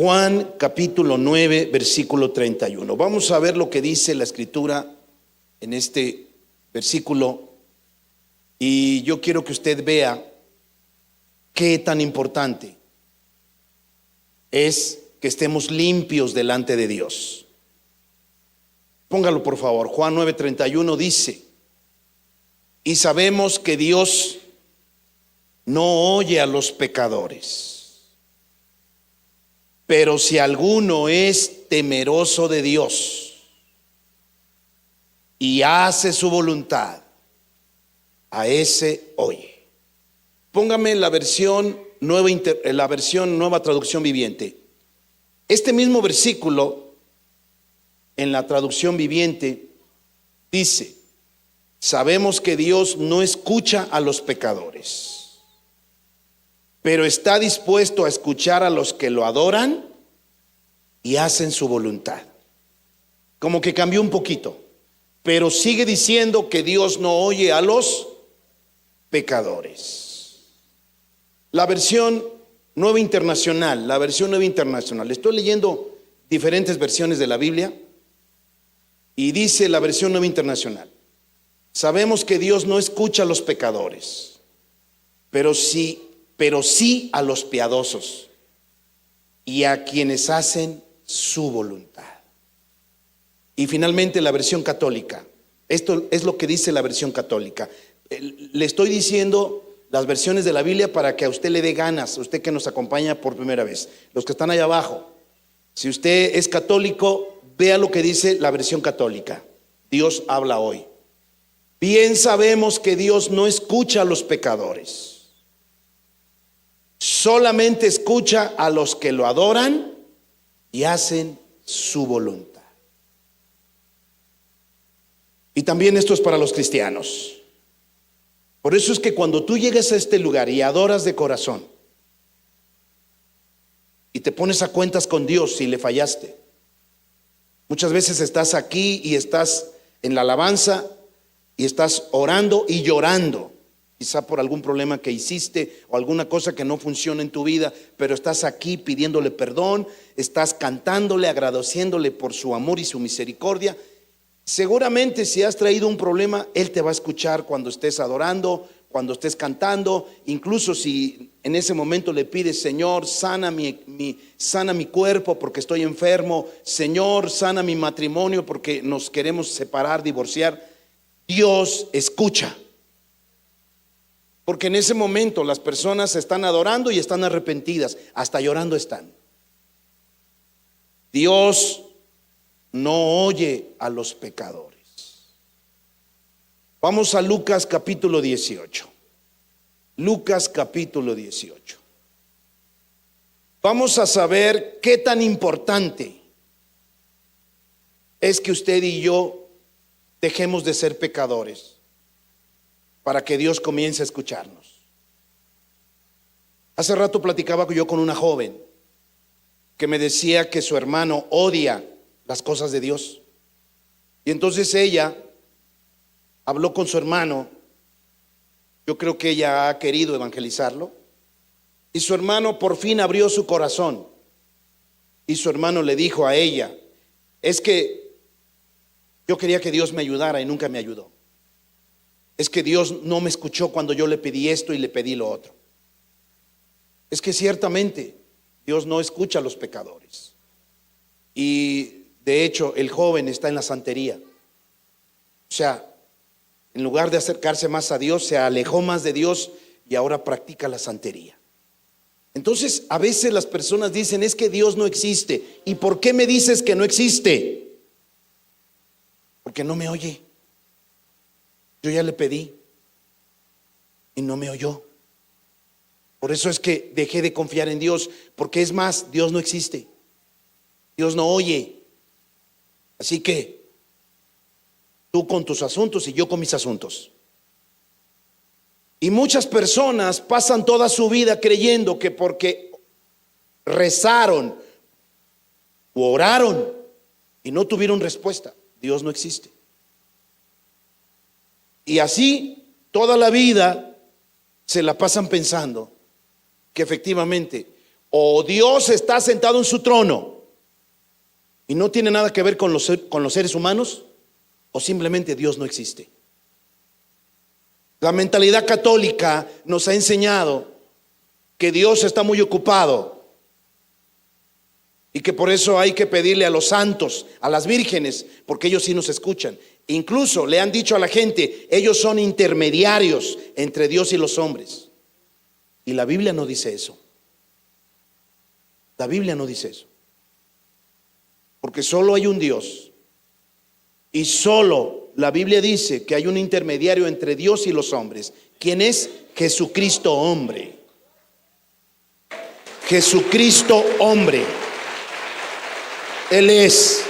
Juan capítulo 9, versículo 31. Vamos a ver lo que dice la escritura en este versículo. Y yo quiero que usted vea qué tan importante es que estemos limpios delante de Dios. Póngalo por favor. Juan 9:31 dice: y sabemos que Dios no oye a los pecadores, pero si alguno es temeroso de Dios y hace su voluntad, a ese oye. Póngame la versión nueva traducción viviente. Este mismo versículo en la traducción viviente dice: sabemos que Dios no escucha a los pecadores, pero está dispuesto a escuchar a los que lo adoran y hacen su voluntad. Como que cambió un poquito, pero sigue diciendo que Dios no oye a los pecadores. La versión nueva internacional, estoy leyendo diferentes versiones de la Biblia y dice la versión nueva internacional: sabemos que Dios no escucha a los pecadores, pero sí a los piadosos y a quienes hacen su voluntad. Y finalmente la versión católica. Esto es lo que dice la versión católica. Le estoy diciendo las versiones de la Biblia para que a usted le dé ganas, usted que nos acompaña por primera vez, los que están allá abajo. Si usted es católico, vea lo que dice la versión católica. Dios habla hoy. Bien sabemos que Dios no escucha a los pecadores, solamente escucha a los que lo adoran y hacen su voluntad. Y también esto es para los cristianos. Por eso es que cuando tú llegues a este lugar y adoras de corazón y te pones a cuentas con Dios si le fallaste, muchas veces estás aquí y estás en la alabanza y estás orando y llorando, quizá por algún problema que hiciste o alguna cosa que no funciona en tu vida, pero estás aquí pidiéndole perdón, estás cantándole, agradeciéndole por su amor y su misericordia. Seguramente si has traído un problema, Él te va a escuchar cuando estés adorando, cuando estés cantando. Incluso si en ese momento le pides: Señor, sana mi cuerpo porque estoy enfermo. Señor, sana mi matrimonio porque nos queremos separar, divorciar. Dios escucha, porque en ese momento las personas están adorando y están arrepentidas, hasta llorando están. Dios no oye a los pecadores. Vamos a Lucas capítulo 18. Lucas capítulo 18. Vamos a saber qué tan importante es que usted y yo dejemos de ser pecadores para que Dios comience a escucharnos. Hace rato platicaba yo con una joven que me decía que su hermano odia las cosas de Dios. Y entonces ella habló con su hermano. Yo creo que ella ha querido evangelizarlo. Y su hermano por fin abrió su corazón. Y su hermano le dijo a ella: es que yo quería que Dios me ayudara y nunca me ayudó. Es que Dios no me escuchó cuando yo le pedí esto y le pedí lo otro. Es que ciertamente Dios no escucha a los pecadores. Y de hecho, el joven está en la santería. O sea, en lugar de acercarse más a Dios, se alejó más de Dios y ahora practica la santería. Entonces, a veces las personas dicen: es que Dios no existe. ¿Y por qué me dices que no existe? Porque no me oye. Yo ya le pedí y no me oyó. Por eso es que dejé de confiar en Dios, porque es más, Dios no existe. Dios no oye. Así que tú con tus asuntos y yo con mis asuntos. Y muchas personas pasan toda su vida creyendo que porque rezaron o oraron y no tuvieron respuesta, Dios no existe. Y así toda la vida se la pasan pensando que efectivamente o Dios está sentado en su trono y no tiene nada que ver con los seres humanos, o simplemente Dios no existe. La mentalidad católica nos ha enseñado que Dios está muy ocupado y que por eso hay que pedirle a los santos, a las vírgenes, porque ellos sí nos escuchan. Incluso le han dicho a la gente, ellos son intermediarios entre Dios y los hombres. Y la Biblia no dice eso. La Biblia no dice eso. Porque solo hay un Dios. Y solo la Biblia dice que hay un intermediario entre Dios y los hombres. ¿Quién es? Jesucristo hombre. Jesucristo hombre. Él es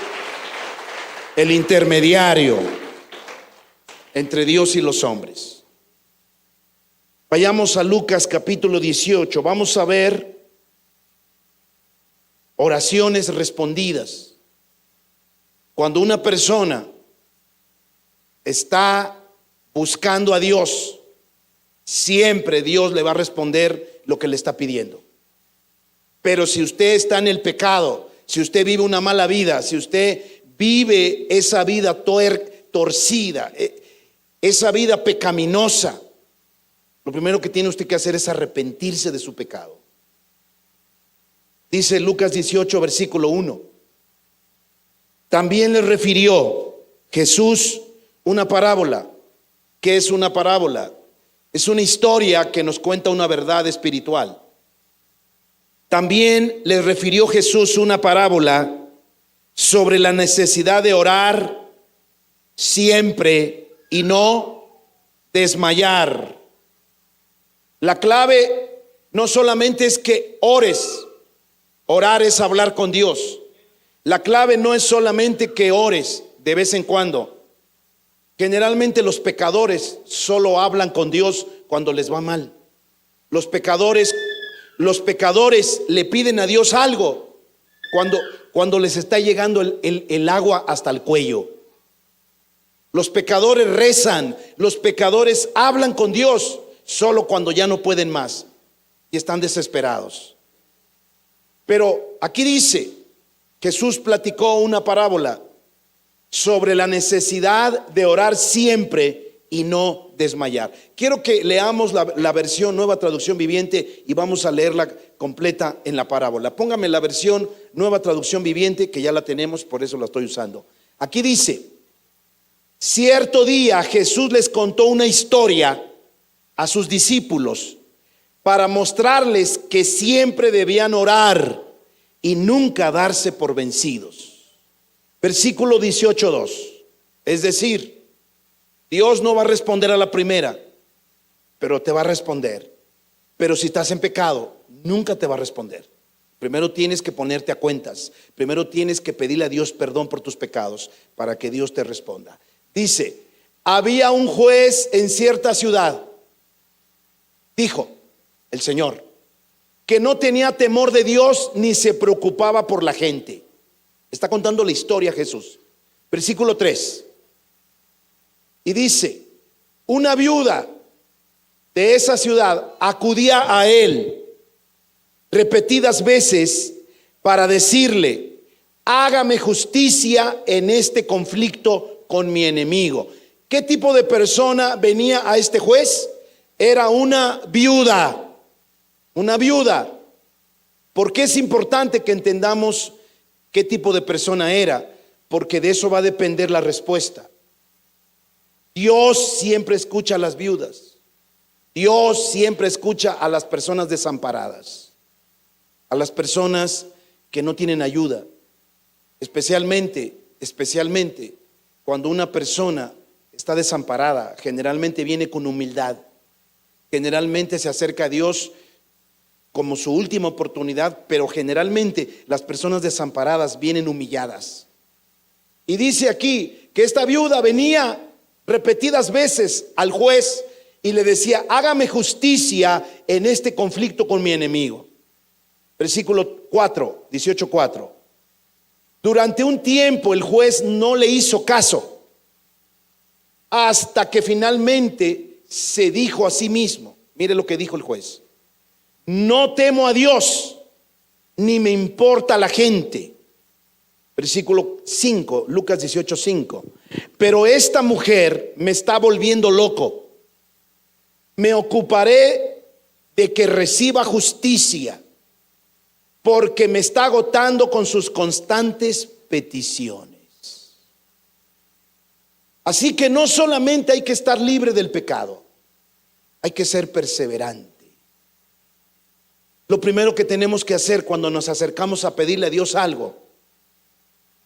el intermediario entre Dios y los hombres. Vayamos a Lucas capítulo 18. Vamos a ver oraciones respondidas. Cuando una persona está buscando a Dios, siempre Dios le va a responder lo que le está pidiendo. Pero si usted está en el pecado, si usted vive una mala vida, si usted vive esa vida torcida, esa vida pecaminosa, lo primero que tiene usted que hacer es arrepentirse de su pecado. Dice Lucas 18, versículo 1. También le refirió Jesús una parábola. ¿Qué es una parábola? Es una historia que nos cuenta una verdad espiritual. También le refirió Jesús una parábola sobre la necesidad de orar siempre y no desmayar. La clave no solamente es que ores, orar es hablar con Dios. La clave no es solamente que ores de vez en cuando. Generalmente los pecadores solo hablan con Dios cuando les va mal. Los pecadores le piden a Dios algo cuando les está llegando el agua hasta el cuello. Los pecadores rezan, los pecadores hablan con Dios solo cuando ya no pueden más y están desesperados. Pero aquí dice, Jesús platicó una parábola sobre la necesidad de orar siempre y no desmayar. Quiero que leamos la versión Nueva Traducción Viviente y vamos a leerla completa en la parábola. Póngame la versión Nueva Traducción Viviente, que ya la tenemos, por eso la estoy usando. Aquí dice: cierto día Jesús les contó una historia a sus discípulos para mostrarles que siempre debían orar y nunca darse por vencidos. Versículo 18:2. Es decir, Dios no va a responder a la primera, pero te va a responder. Pero si estás en pecado, nunca te va a responder. Primero tienes que ponerte a cuentas. Primero tienes que pedirle a Dios perdón por tus pecados para que Dios te responda. Dice: había un juez en cierta ciudad, dijo el Señor, que no tenía temor de Dios ni se preocupaba por la gente. Está contando la historia Jesús. Versículo 3. Y dice: una viuda de esa ciudad acudía a él repetidas veces para decirle: hágame justicia en este conflicto con mi enemigo. ¿Qué tipo de persona venía a este juez? Era una viuda. Una viuda. ¿Por qué es importante que entendamos qué tipo de persona era? Porque de eso va a depender la respuesta. Dios siempre escucha a las viudas. Dios siempre escucha a las personas desamparadas, a las personas que no tienen ayuda. Especialmente cuando una persona está desamparada, generalmente viene con humildad. Generalmente se acerca a Dios como su última oportunidad, pero generalmente las personas desamparadas vienen humilladas. Y dice aquí que esta viuda venía repetidas veces al juez y le decía: hágame justicia en este conflicto con mi enemigo. Versículo 4, 18:4. Durante un tiempo el juez no le hizo caso, hasta que finalmente se dijo a sí mismo. Mire lo que dijo el juez: no temo a Dios ni me importa la gente. Versículo 5, Lucas 18:5. Pero esta mujer me está volviendo loco. Me ocuparé de que reciba justicia, porque me está agotando con sus constantes peticiones. Así que no solamente hay que estar libre del pecado, hay que ser perseverante. Lo primero que tenemos que hacer cuando nos acercamos a pedirle a Dios algo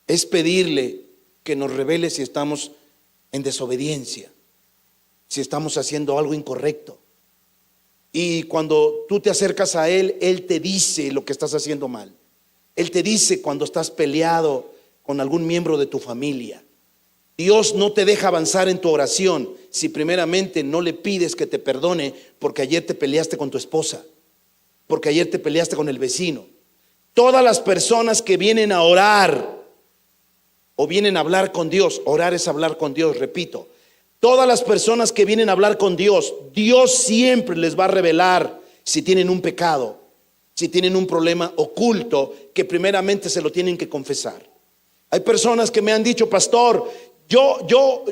es pedirle que nos revele si estamos en desobediencia, si estamos haciendo algo incorrecto. Y cuando tú te acercas a Él, Él te dice lo que estás haciendo mal. Él te dice cuando estás peleado con algún miembro de tu familia. Dios no te deja avanzar en tu oración si primeramente no le pides que te perdone porque ayer te peleaste con tu esposa, porque ayer te peleaste con el vecino. Todas las personas que vienen a orar o vienen a hablar con Dios, orar es hablar con Dios, repito. Todas las personas que vienen a hablar con Dios, Dios siempre les va a revelar si tienen un pecado, si tienen un problema oculto que primeramente se lo tienen que confesar. Hay personas que me han dicho: pastor, yo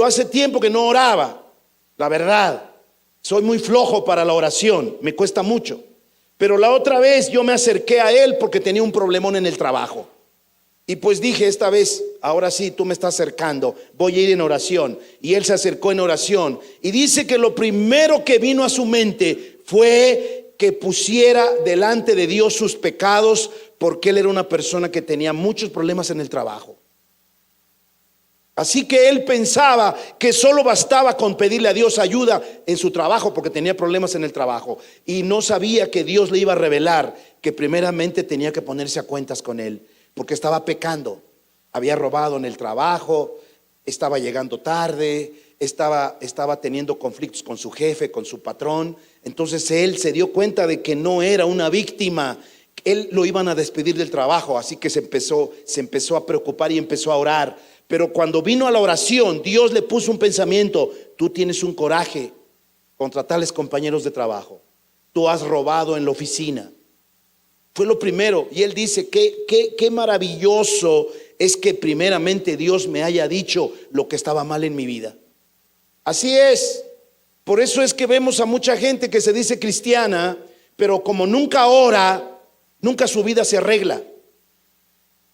hace tiempo que no oraba. La verdad, soy muy flojo para la oración, me cuesta mucho. Pero la otra vez yo me acerqué a Él porque tenía un problemón en el trabajo. Y pues dije: esta vez, ahora sí, tú me estás acercando, voy a ir en oración. Y Él se acercó en oración. Y dice que lo primero que vino a su mente fue que pusiera delante de Dios sus pecados, porque él era una persona que tenía muchos problemas en el trabajo. Así que él pensaba que solo bastaba con pedirle a Dios ayuda en su trabajo porque tenía problemas en el trabajo. Y no sabía que Dios le iba a revelar que primeramente tenía que ponerse a cuentas con él, porque estaba pecando. Había robado en el trabajo, estaba llegando tarde, estaba teniendo conflictos con su jefe, con su patrón. Entonces él se dio cuenta de que no era una víctima. Él lo iban a despedir del trabajo, así que se empezó a preocupar y empezó a orar. Pero cuando vino a la oración, Dios le puso un pensamiento: tú tienes un coraje contra tales compañeros de trabajo, tú has robado en la oficina. Fue lo primero. Y él dice: qué maravilloso es que primeramente Dios me haya dicho lo que estaba mal en mi vida. Así es. Por eso es que vemos a mucha gente que se dice cristiana, pero como nunca ora, nunca su vida se arregla.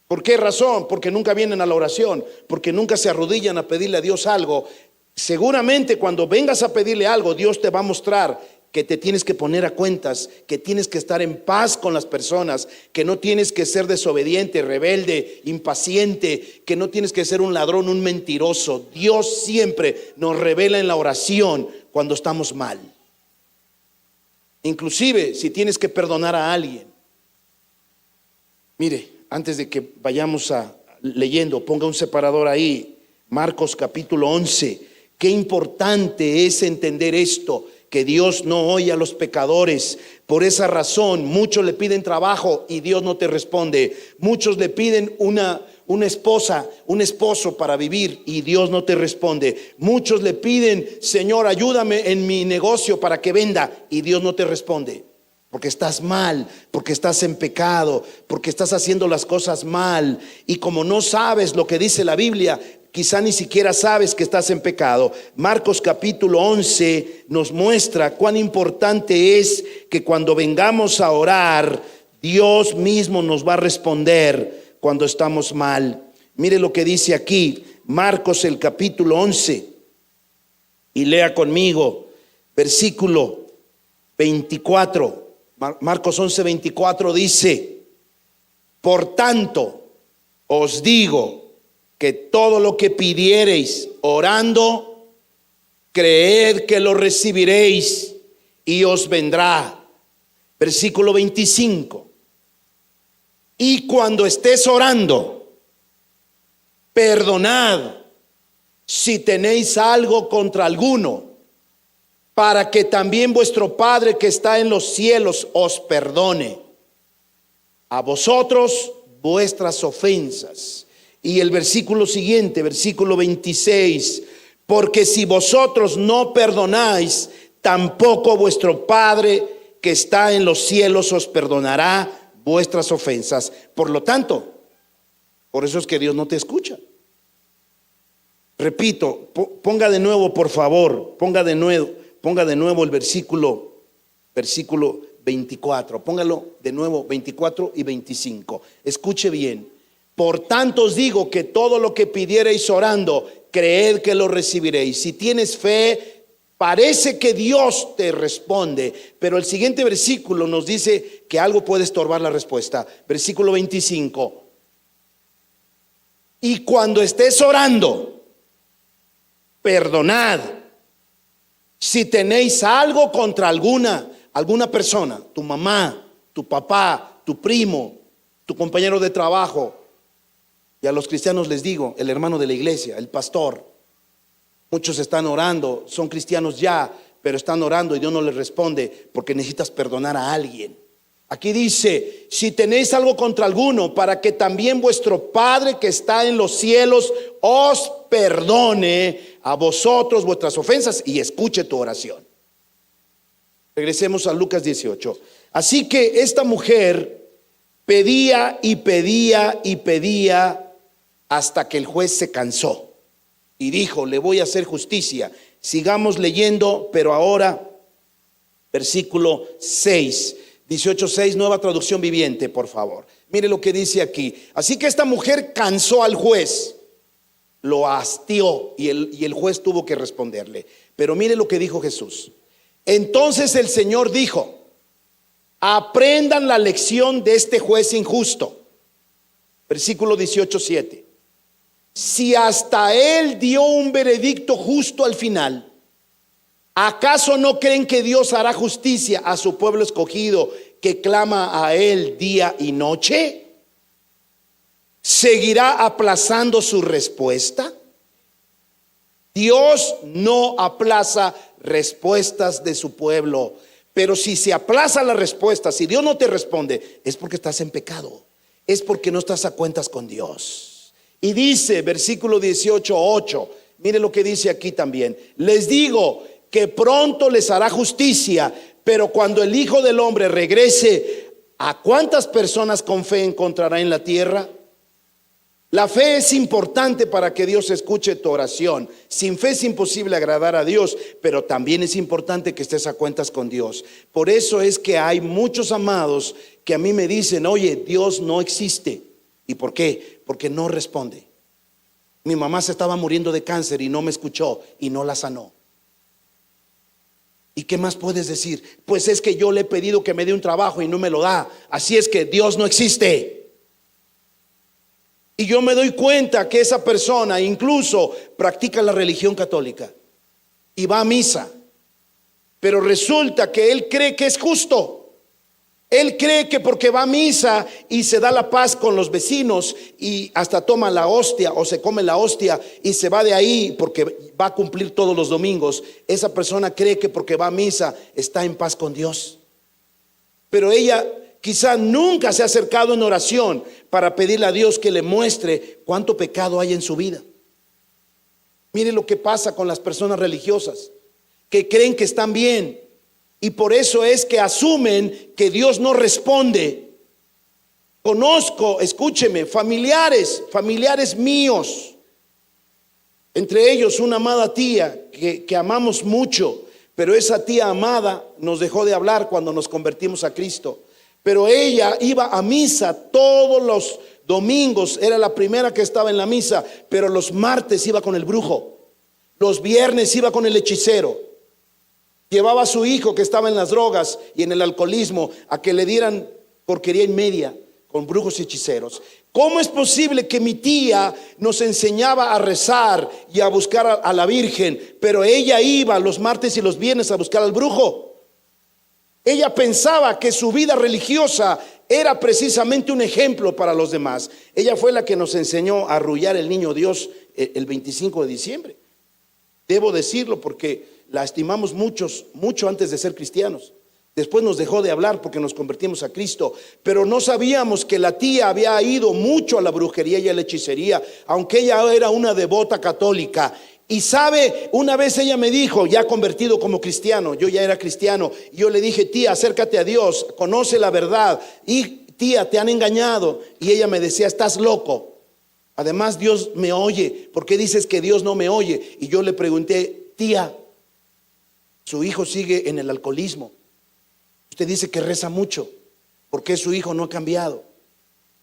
¿Por qué razón? Porque nunca vienen a la oración, porque nunca se arrodillan a pedirle a Dios algo. Seguramente cuando vengas a pedirle algo, Dios te va a mostrar que te tienes que poner a cuentas, que tienes que estar en paz con las personas, que no tienes que ser desobediente, rebelde, impaciente, que no tienes que ser un ladrón, un mentiroso. Dios siempre nos revela en la oración cuando estamos mal. Inclusive si tienes que perdonar a alguien. Mire, antes de que vayamos leyendo, ponga un separador ahí, Marcos capítulo 11. Qué importante es entender esto, que Dios no oye a los pecadores. Por esa razón muchos le piden trabajo y Dios no te responde. Muchos le piden una esposa, un esposo para vivir y Dios no te responde. Muchos le piden: Señor, ayúdame en mi negocio para que venda, y Dios no te responde. Porque estás mal, porque estás en pecado, porque estás haciendo las cosas mal. Y como no sabes lo que dice la Biblia, quizá ni siquiera sabes que estás en pecado. Marcos capítulo 11 nos muestra cuán importante es que cuando vengamos a orar, Dios mismo nos va a responder cuando estamos mal. Mire lo que dice aquí, Marcos el capítulo 11, y lea conmigo, versículo 24. Marcos 11:24 dice: por tanto os digo que todo lo que pidiereis orando, creed que lo recibiréis y os vendrá. Versículo 25: y cuando estés orando, perdonad si tenéis algo contra alguno, para que también vuestro Padre que está en los cielos os perdone a vosotros vuestras ofensas. Y el versículo siguiente, versículo 26: porque si vosotros no perdonáis, tampoco vuestro Padre que está en los cielos os perdonará vuestras ofensas. Por lo tanto, por eso es que Dios no te escucha. Repito, ponga de nuevo, por favor, ponga de nuevo el versículo 24, póngalo de nuevo, 24 y 25. Escuche bien. Por tanto os digo que todo lo que pidiereis orando, creed que lo recibiréis. Si tienes fe, parece que Dios te responde, pero el siguiente versículo nos dice que algo puede estorbar la respuesta. Versículo 25. Y cuando estés orando, perdonad si tenéis algo contra alguna persona, tu mamá, tu papá, tu primo, tu compañero de trabajo. Y a los cristianos les digo, el hermano de la iglesia, el pastor. Muchos están orando, son cristianos ya, pero están orando y Dios no les responde porque necesitas perdonar a alguien. Aquí dice, si tenéis algo contra alguno, para que también vuestro Padre que está en los cielos os perdone a vosotros vuestras ofensas y escuche tu oración. Regresemos a Lucas 18. Así que esta mujer pedía y pedía y pedía hasta que el juez se cansó y dijo, le voy a hacer justicia. Sigamos leyendo, pero ahora versículo 6, 18:6, nueva traducción viviente, por favor. Mire lo que dice aquí. Así que esta mujer cansó al juez, lo hastió y el juez tuvo que responderle. Pero mire lo que dijo Jesús. Entonces el Señor dijo, aprendan la lección de este juez injusto. Versículo 18:7. Si hasta él dio un veredicto justo al final, ¿acaso no creen que Dios hará justicia a su pueblo escogido que clama a él día y noche? ¿Seguirá aplazando su respuesta? Dios no aplaza respuestas de su pueblo. Pero si se aplaza la respuesta, si Dios no te responde, es porque estás en pecado, es porque no estás a cuentas con Dios. Y dice, versículo 18:8, mire lo que dice aquí también. Les digo que pronto les hará justicia, pero cuando el Hijo del Hombre regrese, ¿a cuántas personas con fe encontrará en la tierra? La fe es importante para que Dios escuche tu oración. Sin fe es imposible agradar a Dios, pero también es importante que estés a cuentas con Dios. Por eso es que hay muchos amados que a mí me dicen, oye, Dios no existe. ¿Y por qué? Porque no responde. Mi mamá se estaba muriendo de cáncer y no me escuchó y no la sanó. ¿Y qué más puedes decir? Pues es que yo le he pedido que me dé un trabajo y no me lo da. Así es que Dios no existe. Y yo me doy cuenta que esa persona incluso practica la religión católica y va a misa, pero resulta que él cree que es justo. Él cree que porque va a misa y se da la paz con los vecinos y hasta toma la hostia o se come la hostia y se va de ahí porque va a cumplir todos los domingos, esa persona cree que porque va a misa está en paz con Dios. Pero ella quizá nunca se ha acercado en oración para pedirle a Dios que le muestre cuánto pecado hay en su vida. Mire lo que pasa con las personas religiosas que creen que están bien. Y por eso es que asumen que Dios no responde. Conozco, escúcheme, familiares míos, entre ellos una amada tía que amamos mucho, pero esa tía amada nos dejó de hablar cuando nos convertimos a Cristo. Pero ella iba a misa todos los domingos, era la primera que estaba en la misa, pero los martes iba con el brujo, los viernes iba con el hechicero. Llevaba a su hijo que estaba en las drogas y en el alcoholismo a que le dieran porquería y media con brujos y hechiceros. ¿Cómo es posible que mi tía nos enseñaba a rezar y a buscar a la Virgen, pero ella iba los martes y los viernes a buscar al brujo? Ella pensaba que su vida religiosa era precisamente un ejemplo para los demás. Ella fue la que nos enseñó a arrullar el niño Dios el 25 de diciembre. Debo decirlo porque la estimamos mucho antes de ser cristianos. Después nos dejó de hablar porque nos convertimos a Cristo. Pero no sabíamos que la tía había ido mucho a la brujería y a la hechicería, aunque ella era una devota católica. Y sabe, una vez ella me dijo, ya convertido como cristiano, yo ya era cristiano, y yo le dije, tía, acércate a Dios, conoce la verdad. Y tía, te han engañado. Y ella me decía, estás loco. Además, Dios me oye. ¿Por qué dices que Dios no me oye? Y yo le pregunté, tía, su hijo sigue en el alcoholismo. Usted dice que reza mucho. ¿Por qué su hijo no ha cambiado?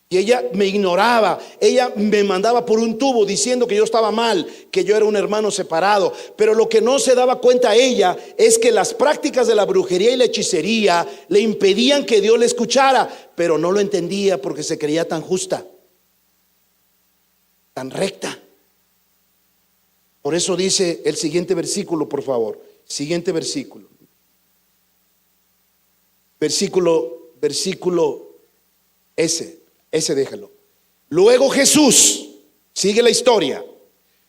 Y ella me ignoraba, ella me mandaba por un tubo diciendo que yo estaba mal, que yo era un hermano separado. Pero lo que no se daba cuenta ella es que las prácticas de la brujería y la hechicería le impedían que Dios le escuchara, pero no lo entendía porque se creía tan justa, tan recta. Por eso dice el siguiente versículo, por favor. Siguiente versículo. Versículo ese déjalo. Luego Jesús, sigue la historia.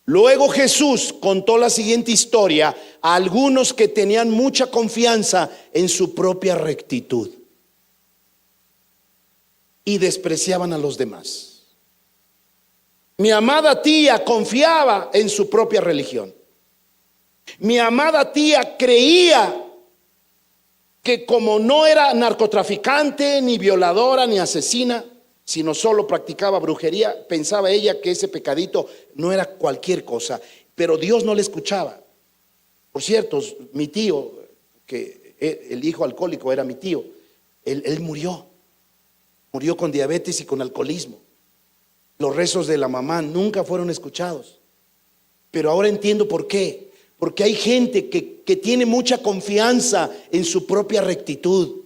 Luego Jesús contó la siguiente historia a algunos que tenían mucha confianza en su propia rectitud y despreciaban a los demás. Mi amada tía confiaba en su propia religión. Mi amada tía creía que como no era narcotraficante, ni violadora, ni asesina, sino solo practicaba brujería, pensaba ella que ese pecadito no era cualquier cosa. Pero Dios no le escuchaba. Por cierto, mi tío, que el hijo alcohólico era mi tío, él murió con diabetes y con alcoholismo. Los rezos de la mamá nunca fueron escuchados. Pero ahora entiendo por qué. Porque hay gente que tiene mucha confianza en su propia rectitud.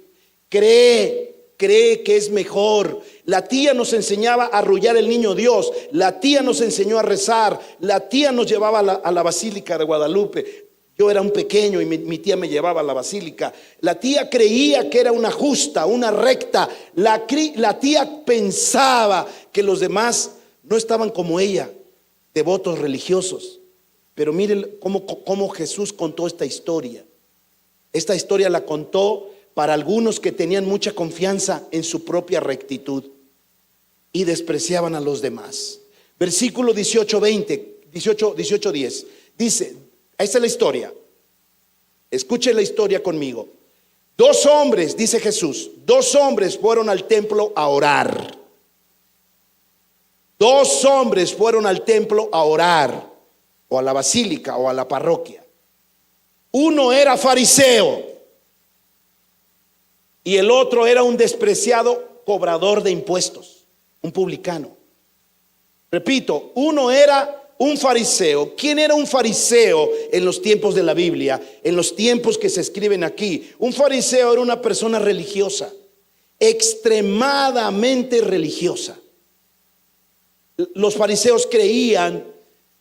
Cree que es mejor. La tía nos enseñaba a arrullar el niño Dios. La tía nos enseñó a rezar. La tía nos llevaba a la Basílica de Guadalupe. Yo era un pequeño y mi tía me llevaba a la basílica. La tía creía que era una justa, una recta. La tía pensaba que los demás no estaban como ella, devotos religiosos. Pero miren cómo Jesús contó esta historia. Esta historia la contó para algunos que tenían mucha confianza en su propia rectitud y despreciaban a los demás. Versículo 18:10. Dice, esa es la historia. Escuchen la historia conmigo. 2 hombres, dice Jesús, 2 hombres fueron al templo a orar. 2 hombres fueron al templo a orar, o a la basílica, o a la parroquia. Uno era fariseo y el otro era un despreciado cobrador de impuestos, un publicano. Repito, uno era un fariseo. ¿Quién era un fariseo en los tiempos de la Biblia? En los tiempos que se escriben aquí. Un fariseo era una persona religiosa, extremadamente religiosa. Los fariseos creían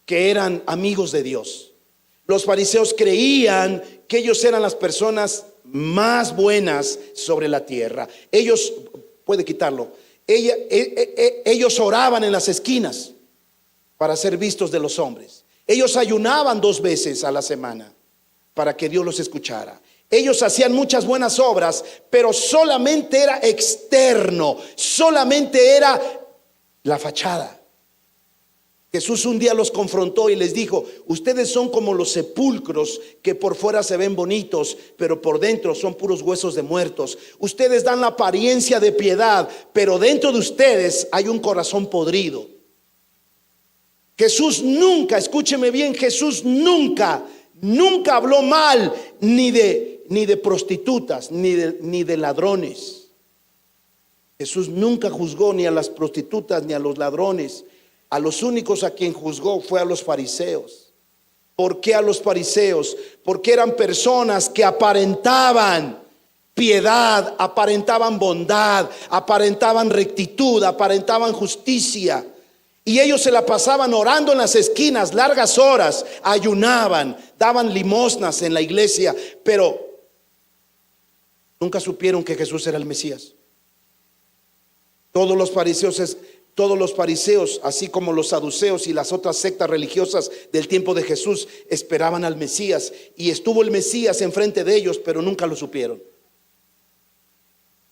que eran amigos de Dios. Los fariseos creían que ellos eran las personas más buenas sobre la tierra. Ellos, puede quitarlo, ellos oraban en las esquinas para ser vistos de los hombres. Ellos ayunaban 2 veces a la semana para que Dios los escuchara. Ellos hacían muchas buenas obras, pero solamente era externo, solamente era la fachada. Jesús un día los confrontó y les dijo: ustedes son como los sepulcros que por fuera se ven bonitos, pero por dentro son puros huesos de muertos. Ustedes dan la apariencia de piedad, pero dentro de ustedes hay un corazón podrido. Jesús nunca, escúcheme bien, Jesús nunca habló mal ni de prostitutas, ni de ladrones. Jesús nunca juzgó ni a las prostitutas ni a los ladrones. A los únicos a quien juzgó fue a los fariseos. ¿Por qué a los fariseos? Porque eran personas que aparentaban piedad, aparentaban bondad, aparentaban rectitud, aparentaban justicia. Y ellos se la pasaban orando en las esquinas largas horas, ayunaban, daban limosnas en la iglesia, pero nunca supieron que Jesús era el Mesías. Todos los fariseos, así como los saduceos y las otras sectas religiosas del tiempo de Jesús, esperaban al Mesías, y estuvo el Mesías enfrente de ellos, pero nunca lo supieron.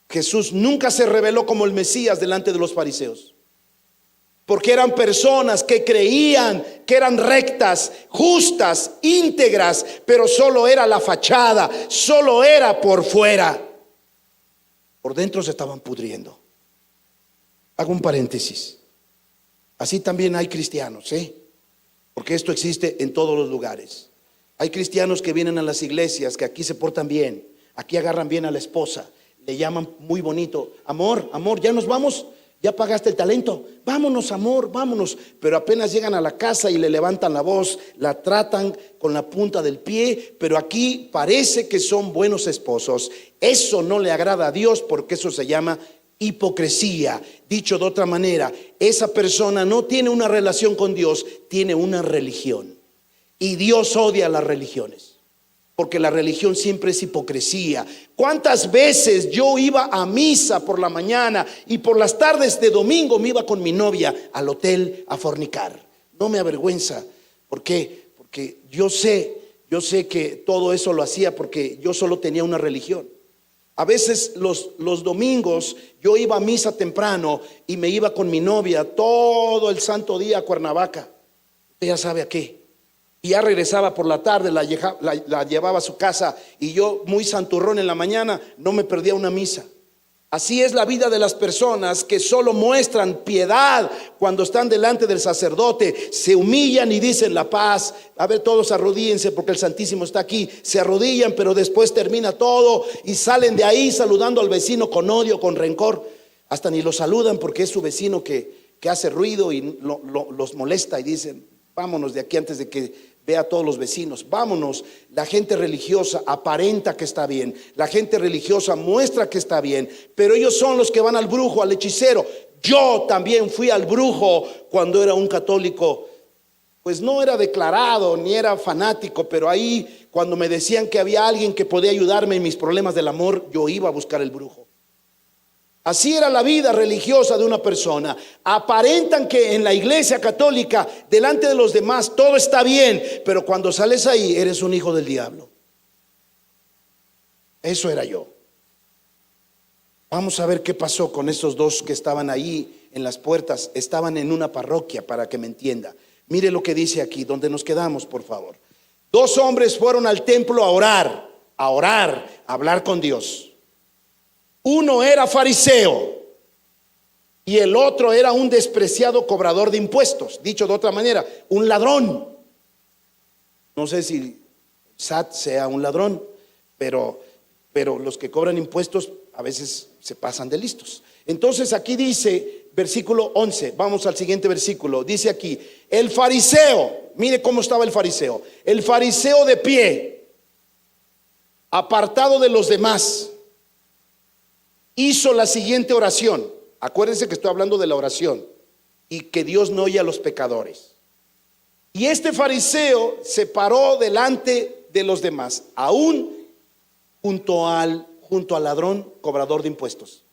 Jesús nunca se reveló como el Mesías delante de los fariseos, porque eran personas que creían que eran rectas, justas, íntegras, pero solo era la fachada, solo era por fuera. Por dentro se estaban pudriendo. Hago un paréntesis. Así también hay cristianos, porque esto existe en todos los lugares. Hay cristianos que vienen a las iglesias, que aquí se portan bien, aquí agarran bien a la esposa, le llaman muy bonito: amor, amor, ya nos vamos, ya pagaste el talento, vámonos amor, vámonos. Pero apenas llegan a la casa y le levantan la voz, la tratan con la punta del pie. Pero aquí parece que son buenos esposos. Eso no le agrada a Dios, porque eso se llama hipocresía. Dicho de otra manera, esa persona no tiene una relación con Dios, tiene una religión. Y Dios odia las religiones, porque la religión siempre es hipocresía. ¿Cuántas veces yo iba a misa por la mañana y por las tardes de domingo me iba con mi novia al hotel a fornicar? No me avergüenza. ¿Por qué? Porque yo sé que todo eso lo hacía porque yo solo tenía una religión. A veces los domingos yo iba a misa temprano y me iba con mi novia todo el santo día a Cuernavaca. Usted ya sabe a qué. Y ya regresaba por la tarde, la llevaba a su casa, y yo, muy santurrón en la mañana, no me perdía una misa. Así es la vida de las personas que solo muestran piedad cuando están delante del sacerdote, se humillan y dicen la paz. A ver, todos arrodíllense porque el Santísimo está aquí. Se arrodillan, pero después termina todo y salen de ahí saludando al vecino con odio, con rencor. Hasta ni lo saludan porque es su vecino que hace ruido y los molesta, y dicen: vámonos de aquí antes de que vea a todos los vecinos. Vámonos. La gente religiosa aparenta que está bien, la gente religiosa muestra que está bien, pero ellos son los que van al brujo, al hechicero. Yo también fui al brujo cuando era un católico, pues no era declarado ni era fanático, pero ahí cuando me decían que había alguien que podía ayudarme en mis problemas del amor, yo iba a buscar el brujo. Así era la vida religiosa de una persona. Aparentan que en la iglesia católica, delante de los demás, todo está bien, pero cuando sales ahí eres un hijo del diablo. Eso era yo. Vamos a ver qué pasó con esos dos que estaban ahí en las puertas. Estaban en una parroquia, para que me entienda. Mire lo que dice aquí, donde nos quedamos, por favor. 2 hombres fueron al templo a orar, a hablar con Dios. Uno era fariseo y el otro era un despreciado cobrador de impuestos. Dicho de otra manera, un ladrón. No sé si SAT sea un ladrón, pero los que cobran impuestos a veces se pasan de listos. Entonces aquí dice, versículo 11, vamos al siguiente versículo. Dice aquí: el fariseo, mire cómo estaba el fariseo. El fariseo de pie, apartado de los demás, hizo la siguiente oración. Acuérdense que estoy hablando de la oración y que Dios no oye a los pecadores. Y este fariseo se paró delante de los demás, aún junto al ladrón cobrador de impuestos.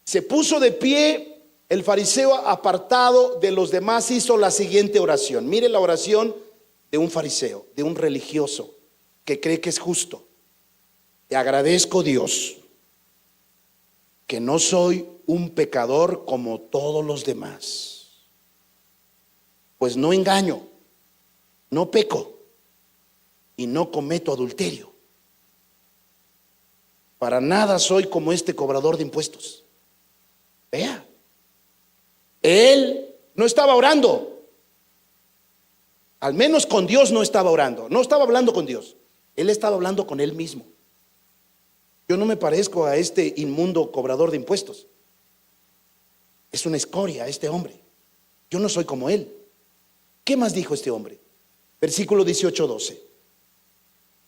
Se puso de pie el fariseo, apartado de los demás, hizo la siguiente oración. Mire la oración de un fariseo, de un religioso que cree que es justo. Te agradezco, Dios, que no soy un pecador como todos los demás, pues no engaño, no peco y no cometo adulterio. Para nada soy como este cobrador de impuestos. Vea, él no estaba orando, al menos con Dios no estaba orando, no estaba hablando con Dios, él estaba hablando con él mismo. Yo no me parezco a este inmundo cobrador de impuestos. Es una escoria este hombre. Yo no soy como él. ¿Qué más dijo este hombre? Versículo 18-12.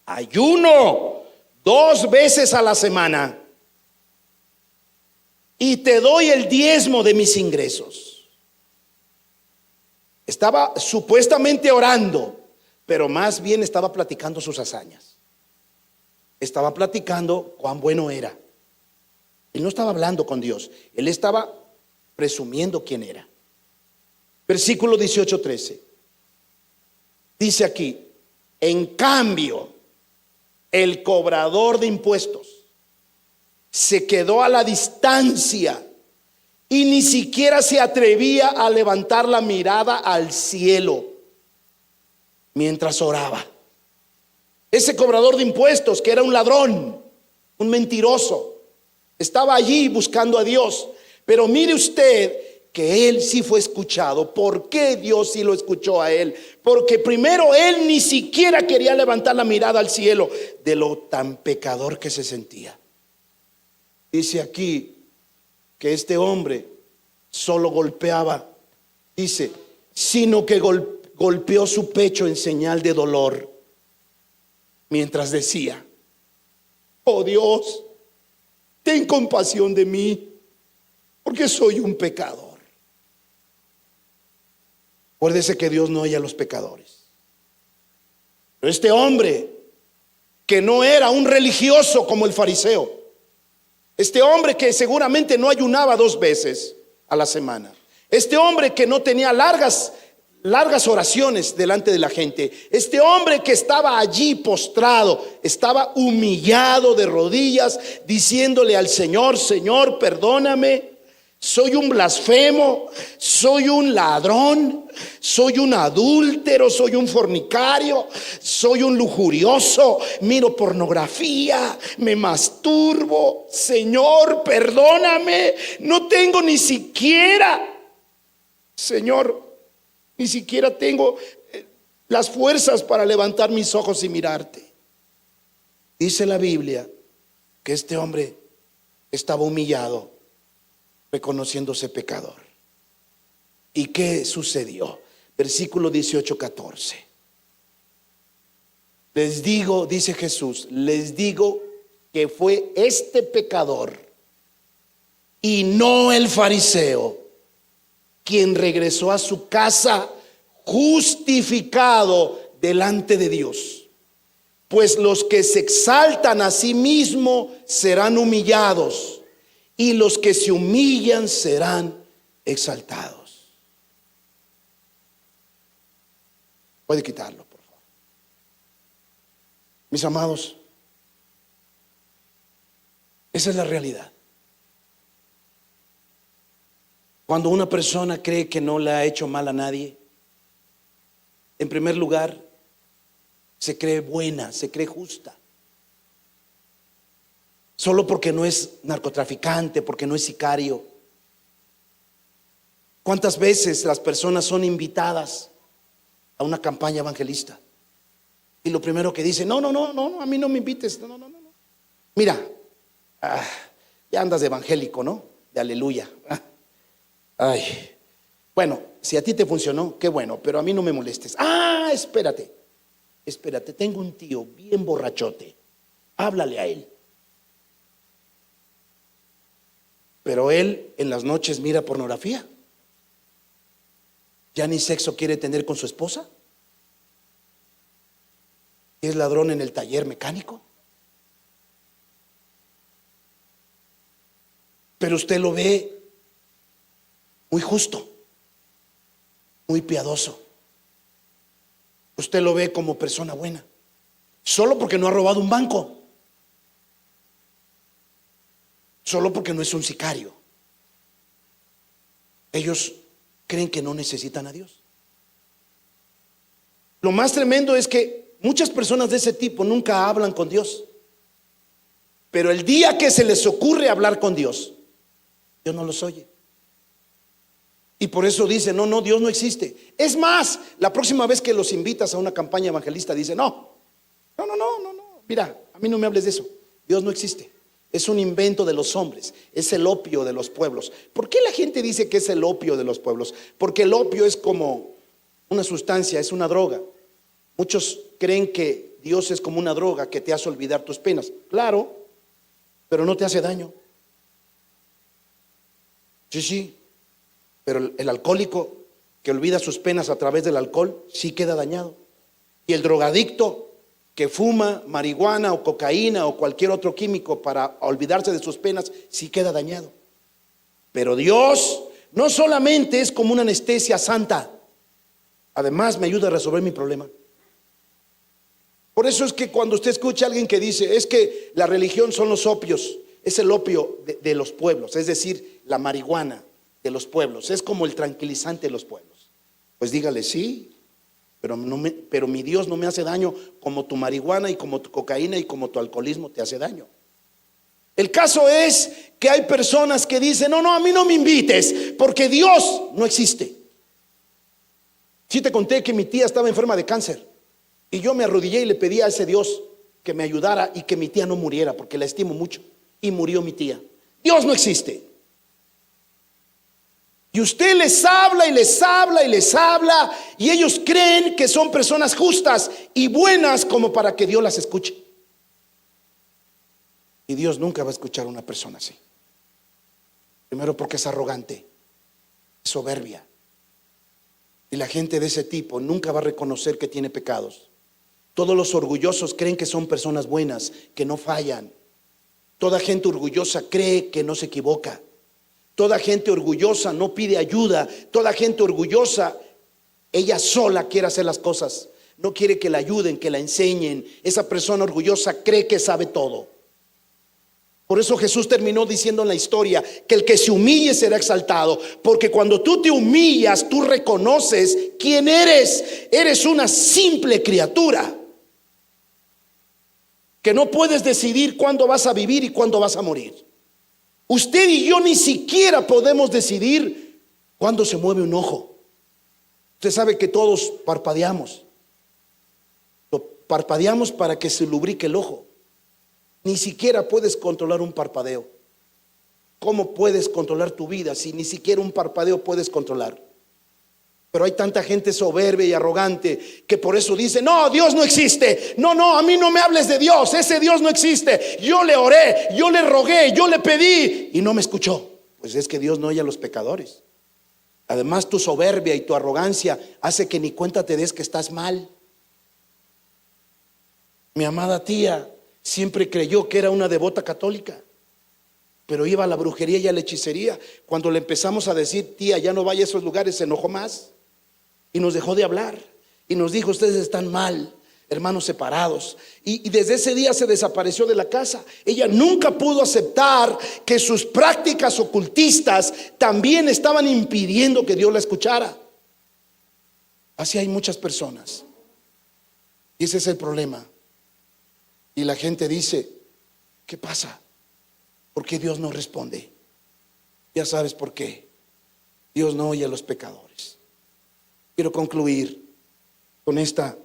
Ayuno 2 veces a la semana y te doy el diezmo de mis ingresos. Estaba supuestamente orando, pero más bien estaba platicando sus hazañas. Estaba platicando cuán bueno era. Él no estaba hablando con Dios, él estaba presumiendo quién era. Versículo 18-13. Dice aquí: en cambio, el cobrador de impuestos se quedó a la distancia y ni siquiera se atrevía a levantar la mirada al cielo mientras oraba. Ese cobrador de impuestos, que era un ladrón, un mentiroso, estaba allí buscando a Dios, Pero mire usted que él sí fue escuchado. ¿Por qué Dios sí lo escuchó a él? Porque primero él ni siquiera quería levantar la mirada al cielo de lo tan pecador que se sentía. Dice aquí que este hombre solo golpeaba, dice, sino que golpeó su pecho en señal de dolor, mientras decía: oh Dios, ten compasión de mí, porque soy un pecador. Acuérdese que Dios no oye a los pecadores. Pero este hombre, que no era un religioso como el fariseo, este hombre que seguramente no ayunaba 2 veces a la semana, este hombre que no tenía largas oraciones delante de la gente, este hombre que estaba allí postrado, estaba humillado de rodillas, diciéndole al Señor: Señor, perdóname, soy un blasfemo, soy un ladrón, soy un adúltero, soy un fornicario, soy un lujurioso, miro pornografía, me masturbo. Señor, perdóname, no tengo ni siquiera, Señor, ni siquiera tengo las fuerzas para levantar mis ojos y mirarte. Dice la Biblia que este hombre estaba humillado, reconociéndose pecador. ¿Y qué sucedió? Versículo 18-14. Les digo, dice Jesús, les digo que fue este pecador y no el fariseo quien regresó a su casa justificado delante de Dios. Pues los que se exaltan a sí mismos serán humillados, y los que se humillan serán exaltados. Puede quitarlo, por favor. Mis amados, esa es la realidad. Cuando una persona cree que no le ha hecho mal a nadie, en primer lugar, se cree buena, se cree justa. Solo porque no es narcotraficante, porque no es sicario. ¿Cuántas veces las personas son invitadas a una campaña evangelista? Y lo primero que dicen: no, a mí no me invites, no. Mira, ya andas de evangélico, ¿no? De aleluya. Ay, bueno, si a ti te funcionó, qué bueno, pero a mí no me molestes. Espérate, tengo un tío bien borrachote, háblale a él. Pero él en las noches mira pornografía. Ya ni sexo quiere tener con su esposa. Es ladrón en el taller mecánico. Pero usted lo ve muy justo, muy piadoso. Usted lo ve como persona buena, solo porque no ha robado un banco, solo porque no es un sicario. Ellos creen que no necesitan a Dios. Lo más tremendo es que muchas personas de ese tipo nunca hablan con Dios, pero el día que se les ocurre hablar con Dios, Dios no los oye. Y por eso dicen: no, Dios no existe. Es más, la próxima vez que los invitas a una campaña evangelista, dicen: no, mira, a mí no me hables de eso. Dios no existe. Es un invento de los hombres, es el opio de los pueblos. ¿Por qué la gente dice que es el opio de los pueblos? Porque el opio es como una sustancia, es una droga. Muchos creen que Dios es como una droga que te hace olvidar tus penas. Claro, pero no te hace daño. Sí, pero el alcohólico que olvida sus penas a través del alcohol sí queda dañado. Y el drogadicto que fuma marihuana o cocaína o cualquier otro químico para olvidarse de sus penas sí queda dañado. Pero Dios no solamente es como una anestesia santa, además me ayuda a resolver mi problema. Por eso es que cuando usted escucha a alguien que dice: es que la religión son los opios, es el opio de los pueblos, es decir, la marihuana de los pueblos, es como el tranquilizante de los pueblos, pues dígale: sí, pero mi Dios no me hace daño como tu marihuana y como tu cocaína y como tu alcoholismo te hace daño. El caso es que hay personas que dicen, no, a mí no me invites, porque Dios no existe. Sí te conté que mi tía estaba enferma de cáncer y yo me arrodillé y le pedí a ese Dios que me ayudara y que mi tía no muriera, porque la estimo mucho, y murió mi tía. Dios no existe. Y usted les habla y les habla y les habla, y ellos creen que son personas justas y buenas como para que Dios las escuche. Y Dios nunca va a escuchar a una persona así. Primero porque es arrogante, es soberbia. Y la gente de ese tipo nunca va a reconocer que tiene pecados. Todos los orgullosos creen que son personas buenas, que no fallan. Toda gente orgullosa cree que no se equivoca. Toda gente orgullosa no pide ayuda. Toda gente orgullosa, ella sola quiere hacer las cosas. No quiere que la ayuden, que la enseñen. Esa persona orgullosa cree que sabe todo. Por eso Jesús terminó diciendo en la historia que el que se humille será exaltado. Porque cuando tú te humillas, tú reconoces quién eres. Eres una simple criatura que no puedes decidir cuándo vas a vivir y cuándo vas a morir. Usted y yo ni siquiera podemos decidir cuándo se mueve un ojo. Usted sabe que todos parpadeamos. Lo parpadeamos para que se lubrique el ojo. Ni siquiera puedes controlar un parpadeo. ¿Cómo puedes controlar tu vida si ni siquiera un parpadeo puedes controlar? Pero hay tanta gente soberbia y arrogante que por eso dice, no, Dios no existe. No, a mí no me hables de Dios, ese Dios no existe. Yo le oré, yo le rogué, yo le pedí y no me escuchó. Pues es que Dios no oye a los pecadores. Además, tu soberbia y tu arrogancia hace que ni cuenta te des que estás mal. Mi amada tía siempre creyó que era una devota católica, pero iba a la brujería y a la hechicería. Cuando le empezamos a decir, tía, ya no vaya a esos lugares, se enojó más y nos dejó de hablar y nos dijo, ustedes están mal, hermanos separados. Y desde ese día se desapareció de la casa. Ella nunca pudo aceptar que sus prácticas ocultistas también estaban impidiendo que Dios la escuchara. Así hay muchas personas, y ese es el problema. Y la gente dice, ¿qué pasa? ¿Por qué Dios no responde? Ya sabes por qué. Dios no oye a los pecadores. Quiero concluir con esta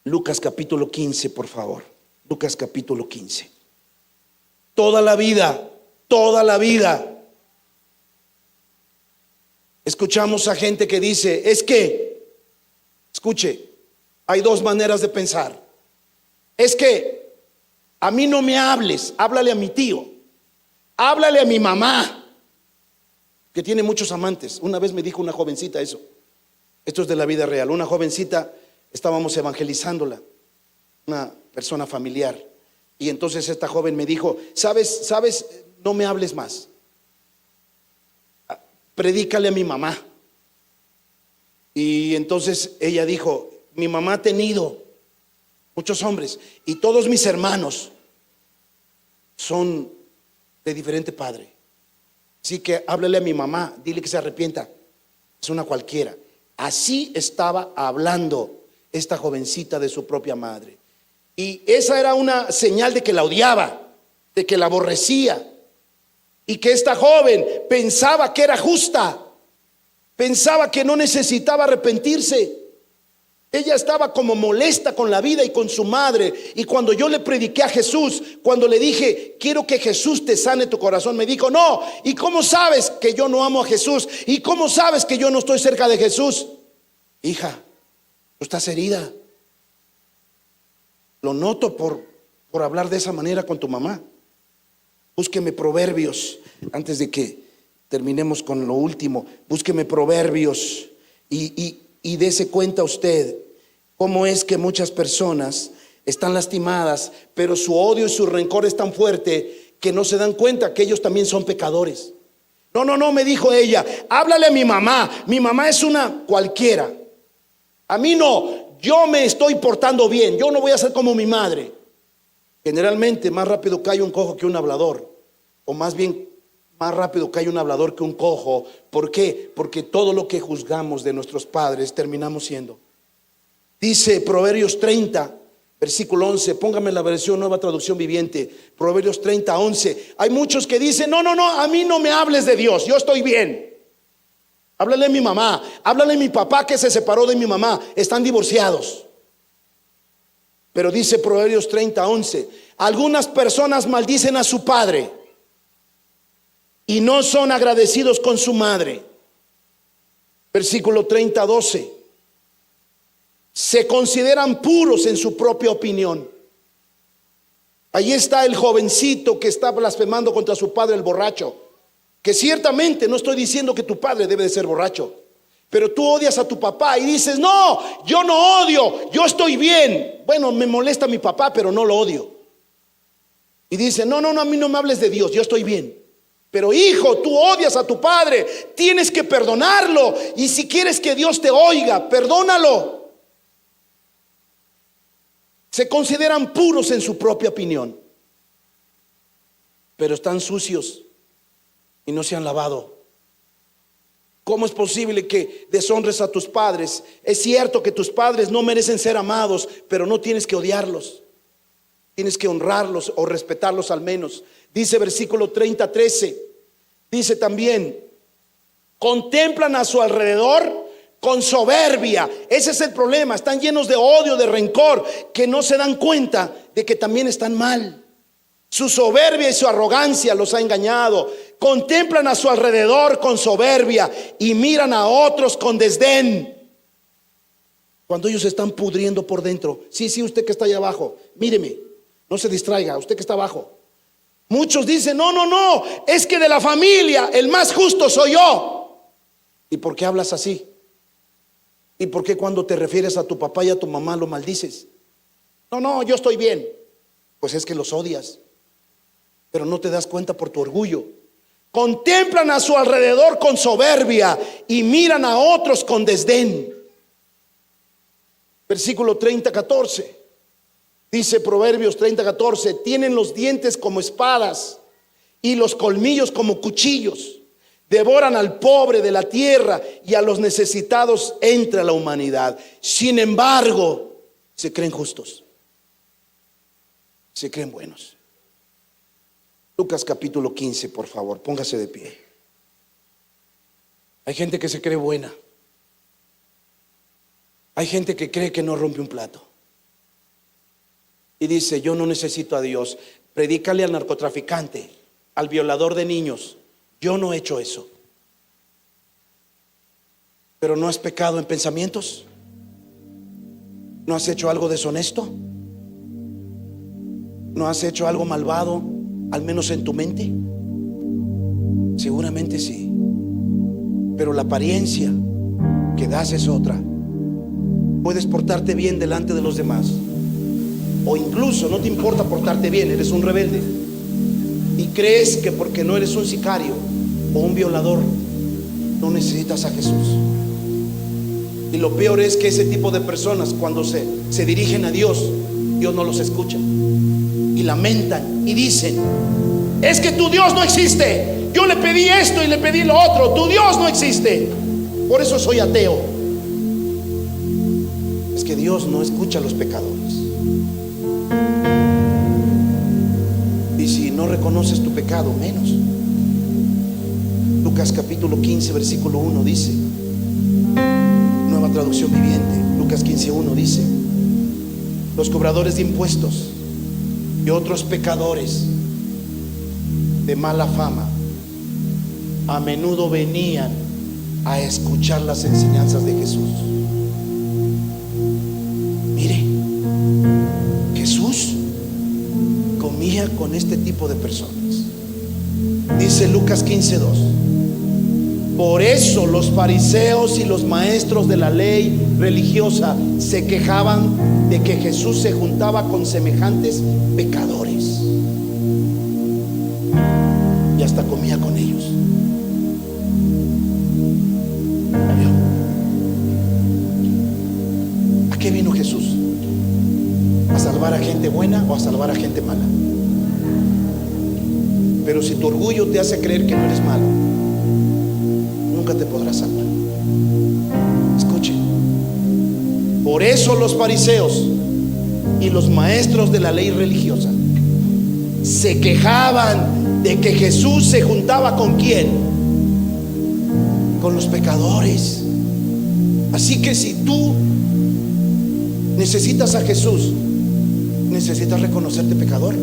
Lucas capítulo 15, por favor. Lucas capítulo 15. Toda la vida escuchamos a gente que dice, es que, escuche, hay dos maneras de pensar. Es que a mí no me hables, háblale a mi tío, háblale a mi mamá, que tiene muchos amantes. Una vez me dijo una jovencita eso. Esto es de la vida real. Una jovencita, estábamos evangelizándola, una persona familiar, y entonces esta joven me dijo, ¿sabes? No me hables más, predícale a mi mamá. Y entonces ella dijo, mi mamá ha tenido muchos hombres y todos mis hermanos son de diferente padre, así que háblale a mi mamá, dile que se arrepienta, es una cualquiera. Así estaba hablando esta jovencita de su propia madre, y esa era una señal de que la odiaba, de que la aborrecía, y que esta joven pensaba que era justa, pensaba que no necesitaba arrepentirse. Ella estaba como molesta con la vida y con su madre. Y cuando yo le prediqué a Jesús, cuando le dije, quiero que Jesús te sane tu corazón, me dijo, no, ¿y cómo sabes que yo no amo a Jesús? ¿Y cómo sabes que yo no estoy cerca de Jesús? Hija, tú estás herida. Lo noto por hablar de esa manera con tu mamá. Búsqueme Proverbios, antes de que terminemos con lo último. Búsqueme Proverbios y dése cuenta usted cómo es que muchas personas están lastimadas, pero su odio y su rencor es tan fuerte que no se dan cuenta que ellos también son pecadores. No, me dijo ella, háblale a mi mamá es una cualquiera. A mí no, yo me estoy portando bien, yo no voy a ser como mi madre. Generalmente más rápido cae un cojo que un hablador, o más bien más rápido cae un hablador que un cojo. ¿Por qué? Porque todo lo que juzgamos de nuestros padres terminamos siendo. Dice Proverbios 30, Versículo 11, póngame la versión Nueva Traducción Viviente. Proverbios 30:11. Hay muchos que dicen: no, a mí no me hables de Dios, yo estoy bien. Háblale a mi mamá, háblale a mi papá que se separó de mi mamá, están divorciados. Pero dice Proverbios 30:11, algunas personas maldicen a su padre y no son agradecidos con su madre. Versículo 30:12, se consideran puros en su propia opinión. Ahí está el jovencito que está blasfemando contra su padre, el borracho. Que ciertamente no estoy diciendo que tu padre debe de ser borracho, pero tú odias a tu papá y dices: no, yo no odio, yo estoy bien. Bueno, me molesta mi papá, pero no lo odio. Y dice: no, a mí no me hables de Dios, yo estoy bien. Pero hijo, tú odias a tu padre, tienes que perdonarlo. Y si quieres que Dios te oiga, perdónalo. Se consideran puros en su propia opinión, pero están sucios y no se han lavado. ¿Cómo es posible que deshonres a tus padres? Es cierto que tus padres no merecen ser amados, pero no tienes que odiarlos. Tienes que honrarlos o respetarlos al menos. Dice versículo 30:13. Dice también: contemplan a su alrededor con soberbia. Ese es el problema. Están llenos de odio, de rencor, que no se dan cuenta de que también están mal. Su soberbia y su arrogancia los ha engañado. Contemplan a su alrededor con soberbia y miran a otros con desdén. Cuando ellos están pudriendo por dentro. Sí, usted que está allá abajo, míreme, no se distraiga, usted que está abajo. Muchos dicen: no, es que de la familia el más justo soy yo. ¿Y por qué hablas así? ¿Y por qué cuando te refieres a tu papá y a tu mamá lo maldices? No, yo estoy bien. Pues es que los odias, pero no te das cuenta por tu orgullo. Contemplan a su alrededor con soberbia y miran a otros con desdén. Versículo 30:14. Dice Proverbios 30:14: tienen los dientes como espadas y los colmillos como cuchillos. Devoran al pobre de la tierra y a los necesitados entre la humanidad. Sin embargo, se creen justos, se creen buenos. Lucas capítulo 15, por favor, póngase de pie. Hay gente que se cree buena. Hay gente que cree que no rompe un plato y dice: yo no necesito a Dios. Predícale al narcotraficante, al violador de niños: yo no he hecho eso. Pero ¿no has pecado en pensamientos? ¿No has hecho algo deshonesto? ¿No has hecho algo malvado, al menos en tu mente? Seguramente sí, pero la apariencia que das es otra. Puedes portarte bien delante de los demás, o incluso no te importa portarte bien, eres un rebelde y crees que porque no eres un sicario o un violador no necesitas a Jesús. Y lo peor es que ese tipo de personas, cuando se dirigen a Dios, Dios no los escucha y lamentan y dicen: es que tu Dios no existe, yo le pedí esto y le pedí lo otro, tu Dios no existe, por eso soy ateo. Es que Dios no escucha a los pecadores. Y si no reconoces tu pecado, menos. Lucas capítulo 15 versículo 1 dice, Nueva Traducción Viviente, Lucas 15:1 dice: los cobradores de impuestos y otros pecadores de mala fama a menudo venían a escuchar las enseñanzas de Jesús. Mire, Jesús comía con este tipo de personas. Dice Lucas 15:2: por eso los fariseos y los maestros de la ley religiosa se quejaban de que Jesús se juntaba con semejantes pecadores y hasta comía con ellos. ¿A qué vino Jesús? ¿A salvar a gente buena o a salvar a gente mala? Pero si tu orgullo te hace creer que no eres malo, nunca te podrás salvar. Escuche, por eso los fariseos y los maestros de la ley religiosa se quejaban de que Jesús se juntaba ¿con quién? Con los pecadores. Así que si tú necesitas a Jesús, necesitas reconocerte pecador.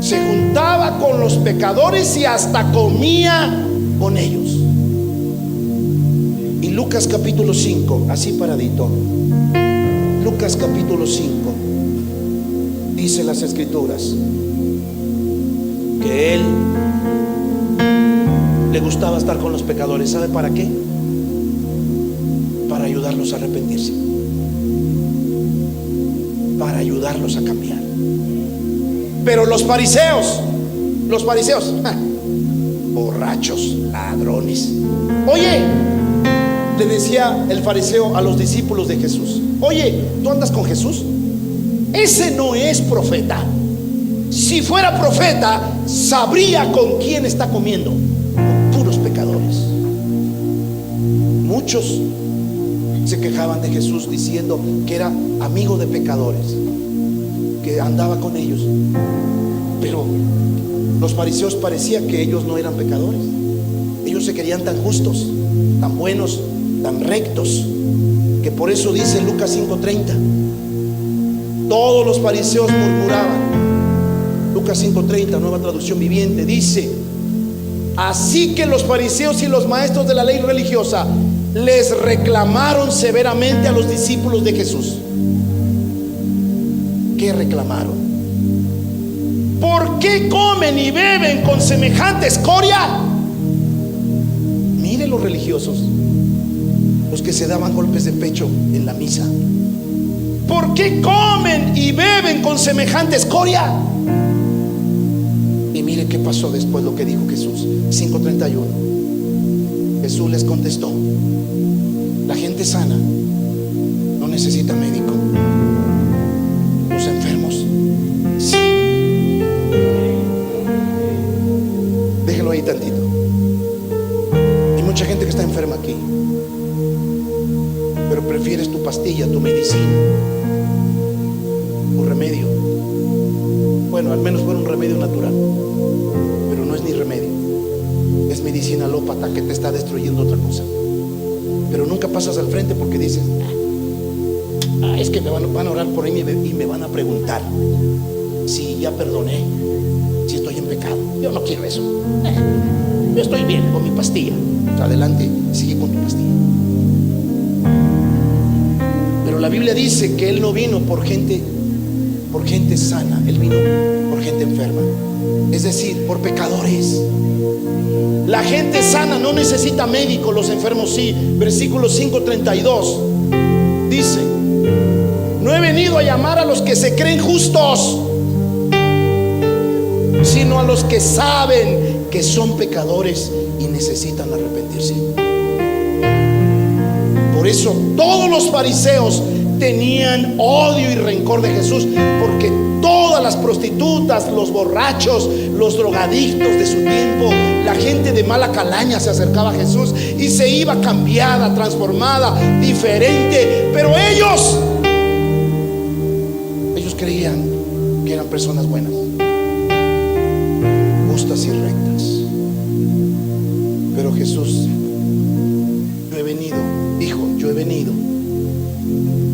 Se juntaba con los pecadores y hasta comía con ellos. Y Lucas capítulo 5, así paradito, Lucas capítulo 5, dice las escrituras que él le gustaba estar con los pecadores. ¿Sabe para qué? Para ayudarlos a arrepentirse, para ayudarlos a cambiar. Pero los fariseos, borrachos, ladrones. Oye, le decía el fariseo a los discípulos de Jesús: oye, ¿tú andas con Jesús? Ese no es profeta. Si fuera profeta, sabría con quién está comiendo, con puros pecadores. Muchos se quejaban de Jesús diciendo que era amigo de pecadores, que andaba con ellos. Pero los fariseos parecía que ellos no eran pecadores. Ellos se creían tan justos, tan buenos, tan rectos, que por eso dice Lucas 5:30, todos los fariseos murmuraban. Lucas 5:30, Nueva Traducción Viviente, dice: así que los fariseos y los maestros de la ley religiosa les reclamaron severamente a los discípulos de Jesús. ¿Qué reclamaron? ¿Por qué comen y beben con semejante escoria? Miren los religiosos, los que se daban golpes de pecho en la misa. ¿Por qué comen y beben con semejante escoria? Y mire qué pasó después, lo que dijo Jesús. 5:31. Jesús les contestó: la gente sana no necesita médico, los enfermos sí. Déjelo ahí tantito. Hay mucha gente que está enferma aquí, pero prefieres tu pastilla, tu medicina, tu remedio. Bueno, al menos fuera un remedio natural, pero no es ni remedio, es medicina alópata que te está destruyendo otra cosa. Pero nunca pasas al frente porque dices: es que van a orar por mí y me van a preguntar si ya perdoné, si estoy en pecado. Yo no quiero eso. Yo estoy bien con mi pastilla. Adelante, sigue con tu pastilla. Pero la Biblia dice que Él no vino por gente sana, Él vino por gente enferma, es decir, por pecadores. La gente sana no necesita médico, los enfermos sí. Versículo 5:32 dice: no he venido a llamar a los que se creen justos, sino a los que saben que son pecadores y necesitan arrepentirse. Por eso todos los fariseos tenían odio y rencor de Jesús, porque todas las prostitutas, los borrachos, los drogadictos de su tiempo, la gente de mala calaña se acercaba a Jesús y se iba cambiada, transformada, diferente. Pero ellos creían que eran personas buenas, justas y rectas. Pero Jesús yo he venido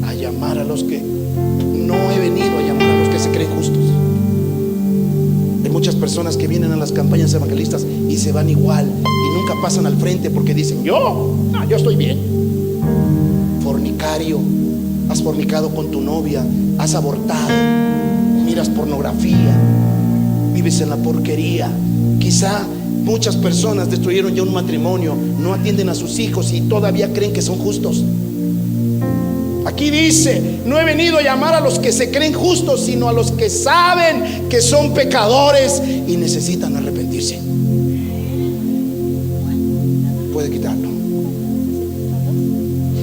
a llamar a los que no he venido a llamar a los que se creen justos. Hay muchas personas que vienen a las campañas evangelistas y se van igual y nunca pasan al frente porque dicen: yo estoy bien. Fornicario, has fornicado con tu novia, has abortado, miras pornografía, vives en la porquería. Quizá muchas personas destruyeron ya un matrimonio, no atienden a sus hijos y todavía creen que son justos. Aquí dice: no he venido a llamar a los que se creen justos, sino a los que saben que son pecadores y necesitan arrepentirse. Puede quitarlo.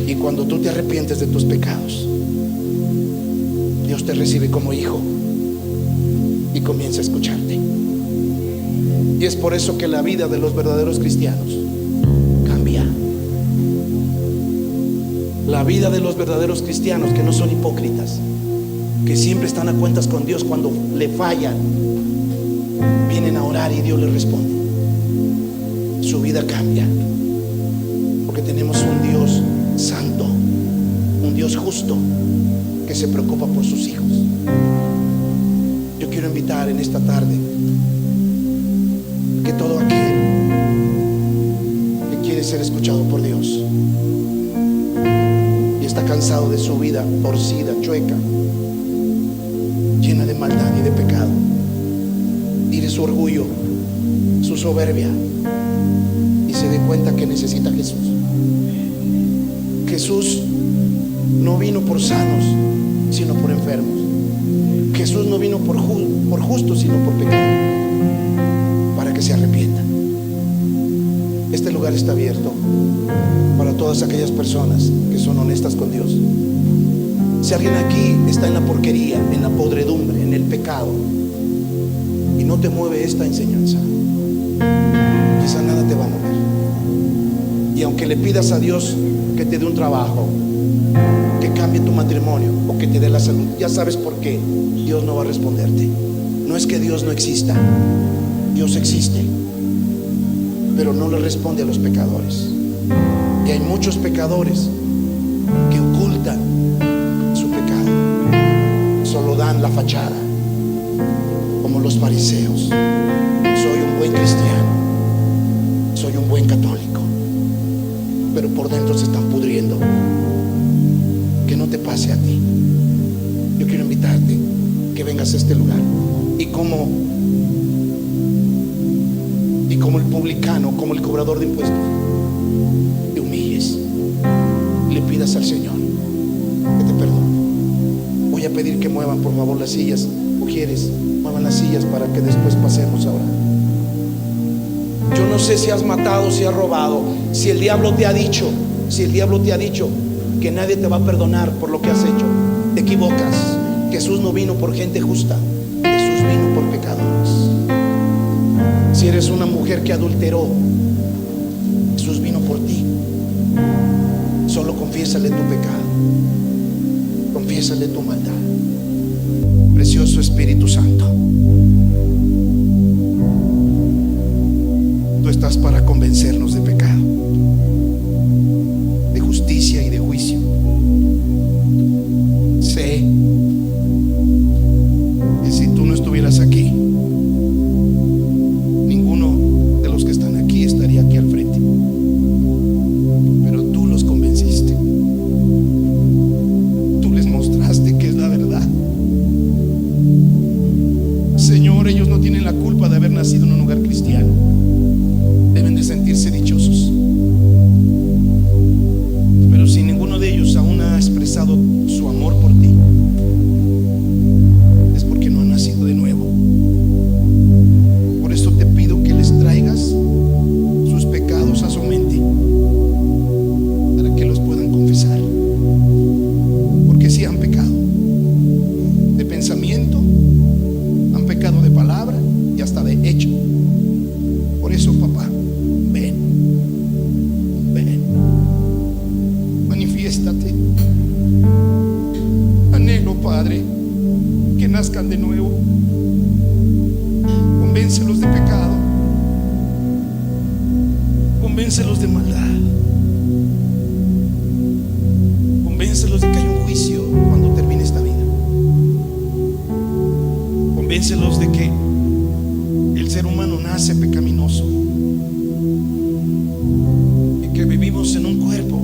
Y cuando tú te arrepientes de tus pecados, Dios te recibe como hijo y comienza a escucharte. Y es por eso que la vida de los verdaderos cristianos cambia. La vida de los verdaderos cristianos, que no son hipócritas, que siempre están a cuentas con Dios, cuando le fallan, vienen a orar y Dios les responde. Su vida cambia, porque tenemos un Dios santo, un Dios justo, que se preocupa por sus hijos. Yo quiero invitar en esta tarde que todo aquel que quiere ser escuchado por Dios y está cansado de su vida torcida, chueca, llena de maldad y de pecado, tire su orgullo, su soberbia, y se dé cuenta que necesita a Jesús. Jesús no vino por sanos, sino por enfermos. Jesús no vino por justos, sino por pecadores, para que se arrepientan. Este lugar está abierto para todas aquellas personas que son honestas con Dios. Si alguien aquí está en la porquería, en la podredumbre, en el pecado, y no te mueve esta enseñanza, quizá nada te va a mover. Y aunque le pidas a Dios que te dé un trabajo, que cambie tu matrimonio o que te dé la salud, ya sabes por qué Dios no va a responderte. No es que Dios no exista, Dios existe, pero no le responde a los pecadores. Y hay muchos pecadores que ocultan su pecado, solo dan la fachada, como los fariseos. Soy un buen cristiano, soy un buen católico, pero por dentro se están pudriendo. Que no te pase a ti. Yo quiero invitarte que vengas a este lugar y como el publicano, como el cobrador de impuestos, te humilles, le pidas al Señor que te perdone. Voy a pedir que muevan por favor las sillas. Mujeres, muevan las sillas para que después pasemos ahora. Yo no sé si has matado, si has robado, si el diablo te ha dicho que nadie te va a perdonar por lo que has hecho, te equivocas. Jesús no vino por gente justa, Jesús vino por pecadores. Si eres una mujer que adulteró, Jesús vino por ti. Solo confiésale tu pecado, confiésale tu maldad. Precioso Espíritu Santo, tú estás para convencernos de pecado, de justicia y de juicio. Sé que si tú no estuvieras aquí, ninguno de los que están aquí estaría aquí al frente, pero tú los convenciste, tú les mostraste que es la verdad. Señor, ellos no tienen la culpa de haber nacido en un hogar cristiano, deben de sentirse dichosos. Pero si ninguno de ellos aún ha expresado su amor por ti, es porque no han nacido de nuevo. Por eso te pido que les traigas sus pecados a su mente, para que los puedan confesar. Porque si han pecado de pensamiento, han pecado de palabra y hasta de hecho. Por eso, papá, ven, manifiéstate. Anhelo, Padre, que nazcan de nuevo. Convéncelos de pecado, convéncelos de maldad, convéncelos de que hay un juicio cuando termine esta vida. Convéncelos de que el ser humano nace pecaminoso y que vivimos en un cuerpo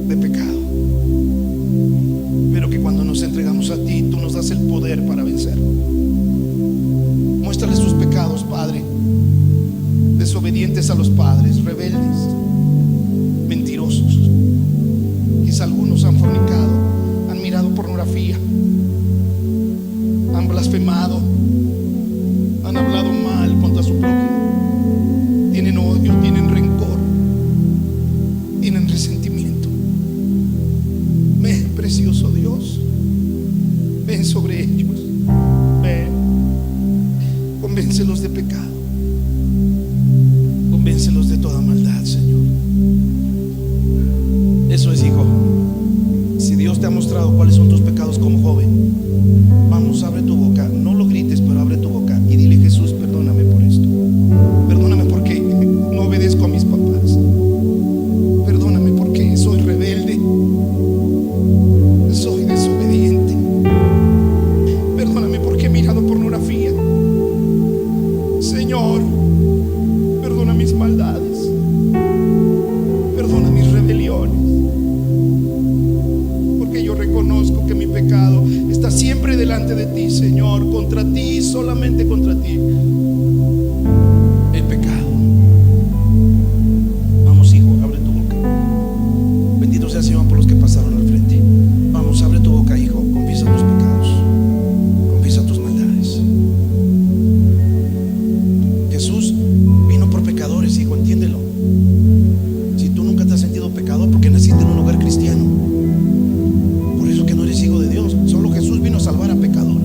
de pecado, pero que cuando nos entregamos a ti, tú nos das el poder para vencerlo. Muéstrales sus pecados, Padre: desobedientes a los padres, rebeldes, mentirosos. Quizá algunos han fornicado, han mirado pornografía, han blasfemado, han hablado mal contra su prójimo, tienen odio, tienen rencor, tienen resentimiento. Ven, precioso Dios, ven sobre ellos, ven, convéncelos de pecado, convéncelos de toda maldad, Señor. Eso es, hijo. Señor, contra ti, solamente contra ti he pecado. Vamos, hijo, abre tu boca. Bendito sea el Señor por los que pasaron al frente. Vamos, abre tu boca, hijo. Confiesa tus pecados, confiesa tus maldades. Jesús vino por pecadores, hijo, entiéndelo. Si tú nunca te has sentido pecador, porque naciste en un hogar cristiano, por eso que no eres hijo de Dios. Solo Jesús vino a salvar a pecadores.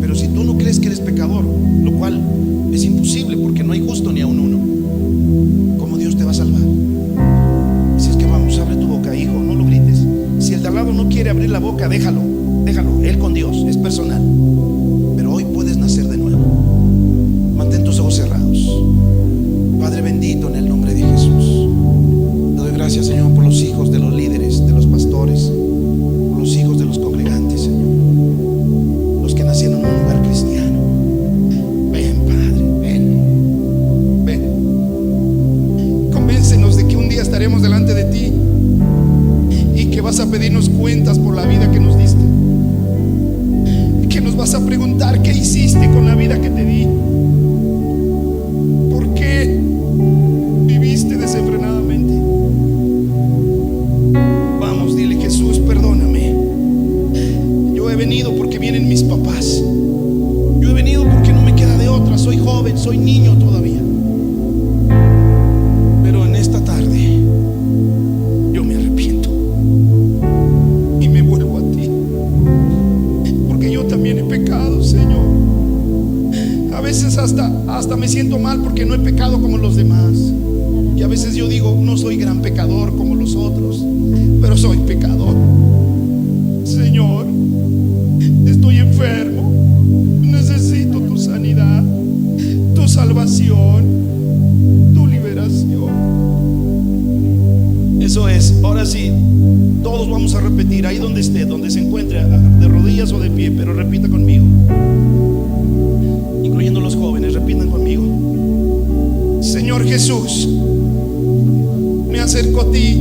Pero si tú no crees que eres pecador, lo cual es imposible porque no hay justo ni aun uno, ¿cómo Dios te va a salvar? Si es que vamos, abre tu boca, hijo, no lo grites. Si el de al lado no quiere abrir la boca, déjalo, él con Dios, es personal. Pero hoy puedes nacer de nuevo. Mantén tus ojos cerrados. Padre bendito, en el nombre de Jesús, te doy gracias, Señor, por los hijos de los líderes, de los pastores, por los hijos de los congregantes, Señor, los que nacieron en un lugar cristiano. Ven, Padre, ven. Convéncenos de que un día estaremos delante de ti y que vas a pedirnos cuentas por la vida que nos diste, que nos vas a preguntar qué hiciste con la vida que te di. ¿Por qué viviste desenfrenadamente? Vamos, dile: Jesús, perdóname. Yo he venido porque vienen mis papás. Yo he venido porque no me queda de otra. Soy joven, soy niño todavía. Pero en esta tarde yo me arrepiento y me vuelvo a ti, porque yo también he pecado, Señor. A veces hasta me siento mal porque no he pecado como los demás. Y a veces yo digo: no soy gran pecador como los otros, pero soy pecador. Señor, estoy enfermo. Necesito tu sanidad, tu salvación, tu liberación. Eso es. Ahora sí, todos vamos a repetir ahí donde esté, donde se encuentre, de rodillas o de pie, pero repita conmigo. Incluyendo los jóvenes, repitan conmigo: Señor Jesús, me acerco a ti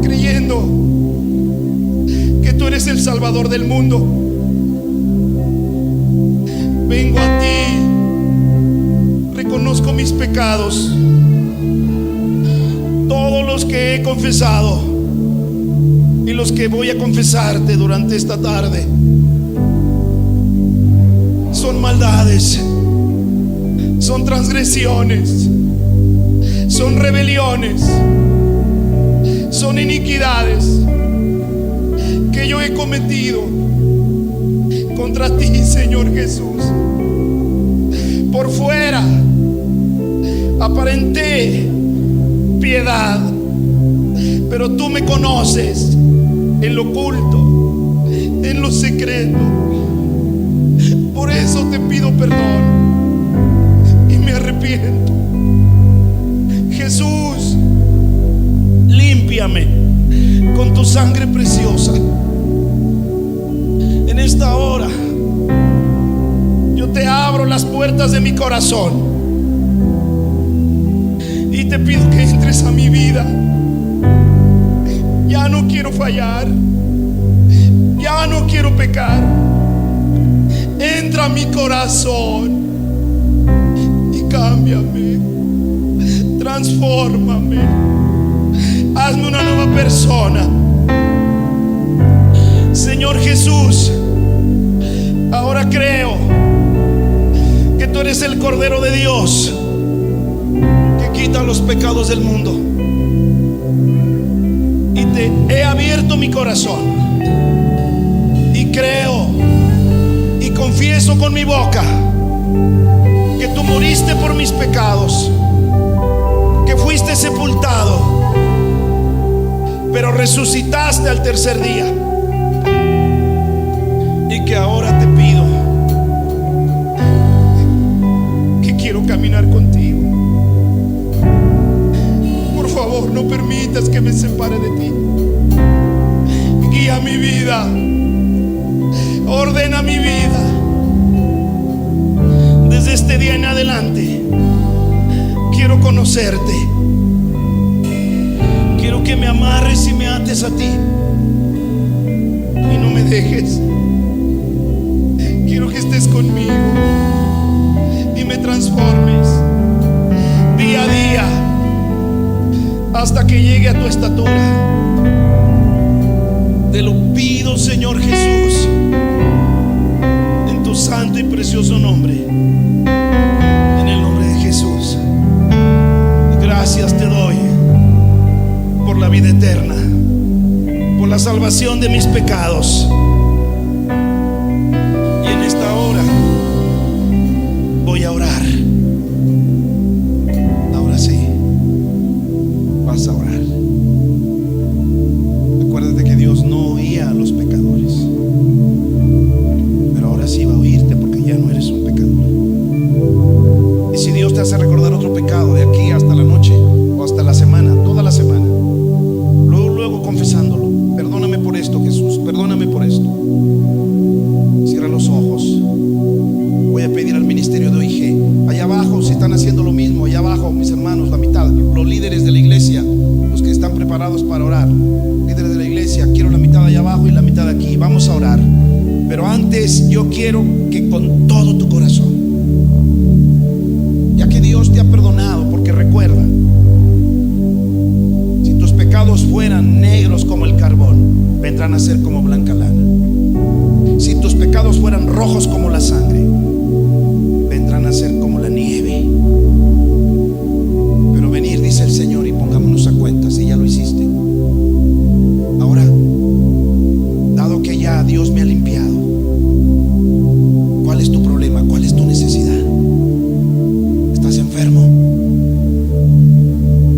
creyendo que tú eres el Salvador del mundo. Vengo a ti, reconozco mis pecados, todos los que he confesado y los que voy a confesarte durante esta tarde. Son maldades, son transgresiones, son rebeliones, son iniquidades que yo he cometido contra ti, Señor Jesús. Por fuera aparenté piedad, pero tú me conoces en lo oculto, en lo secreto. Por eso te pido perdón y me arrepiento. Jesús, límpiame con tu sangre preciosa. En esta hora yo te abro las puertas de mi corazón y te pido que entres a mi vida. Ya no quiero fallar, ya no quiero pecar. Entra a mi corazón y cámbiame, transfórmame, hazme una nueva persona. Señor Jesús, ahora creo que tú eres el Cordero de Dios que quita los pecados del mundo, y te he abierto mi corazón y creo y confieso con mi boca que tú moriste por mis pecados, que fuiste sepultado, pero resucitaste al tercer día, y que ahora te pido que quiero caminar contigo. Por favor, no permitas que me separe de ti. Guía mi vida, ordena mi vida. Desde este día en adelante quiero conocerte. Quiero que me amarres y me ates a ti y no me dejes. Quiero que estés conmigo y me transformes día a día hasta que llegue a tu estatura. Te lo pido, Señor Jesús, en tu santo y precioso nombre, en el nombre de Jesús. Gracias te doy por la vida eterna, por la salvación de mis pecados. Y en esta hora voy a orar. Ahora sí, vas a orar. Acuérdate que Dios no oía a los pecadores, pero ahora sí va a oírte, porque ya no eres un pecador. Y si Dios te hace recordar otro pecado de aquí hasta la noche o hasta la semana, toda la semana, luego confesándolo: perdóname por esto, Jesús, perdóname por esto. Cierra los ojos. Voy a pedir al ministerio de OIG, allá abajo, si están haciendo lo mismo, allá abajo, mis hermanos, la mitad, los líderes de la iglesia, los que están preparados para orar, líderes de la iglesia, quiero la mitad allá abajo y la mitad aquí. Vamos a orar, pero antes yo quiero que con todo tu corazón, ya que Dios te ha perdonado, porque recuerda, si tus pecados fueran negros como el carbón, vendrán a ser como blanca lana. Si tus pecados fueran rojos como la sangre, vendrán a ser como la nieve. Pero venir, dice el Señor, y pongámonos a cuenta si ya lo hiciste. Ahora, dado que ya Dios me ha limpiado, ¿cuál es tu problema? ¿Cuál es tu necesidad? ¿Estás enfermo?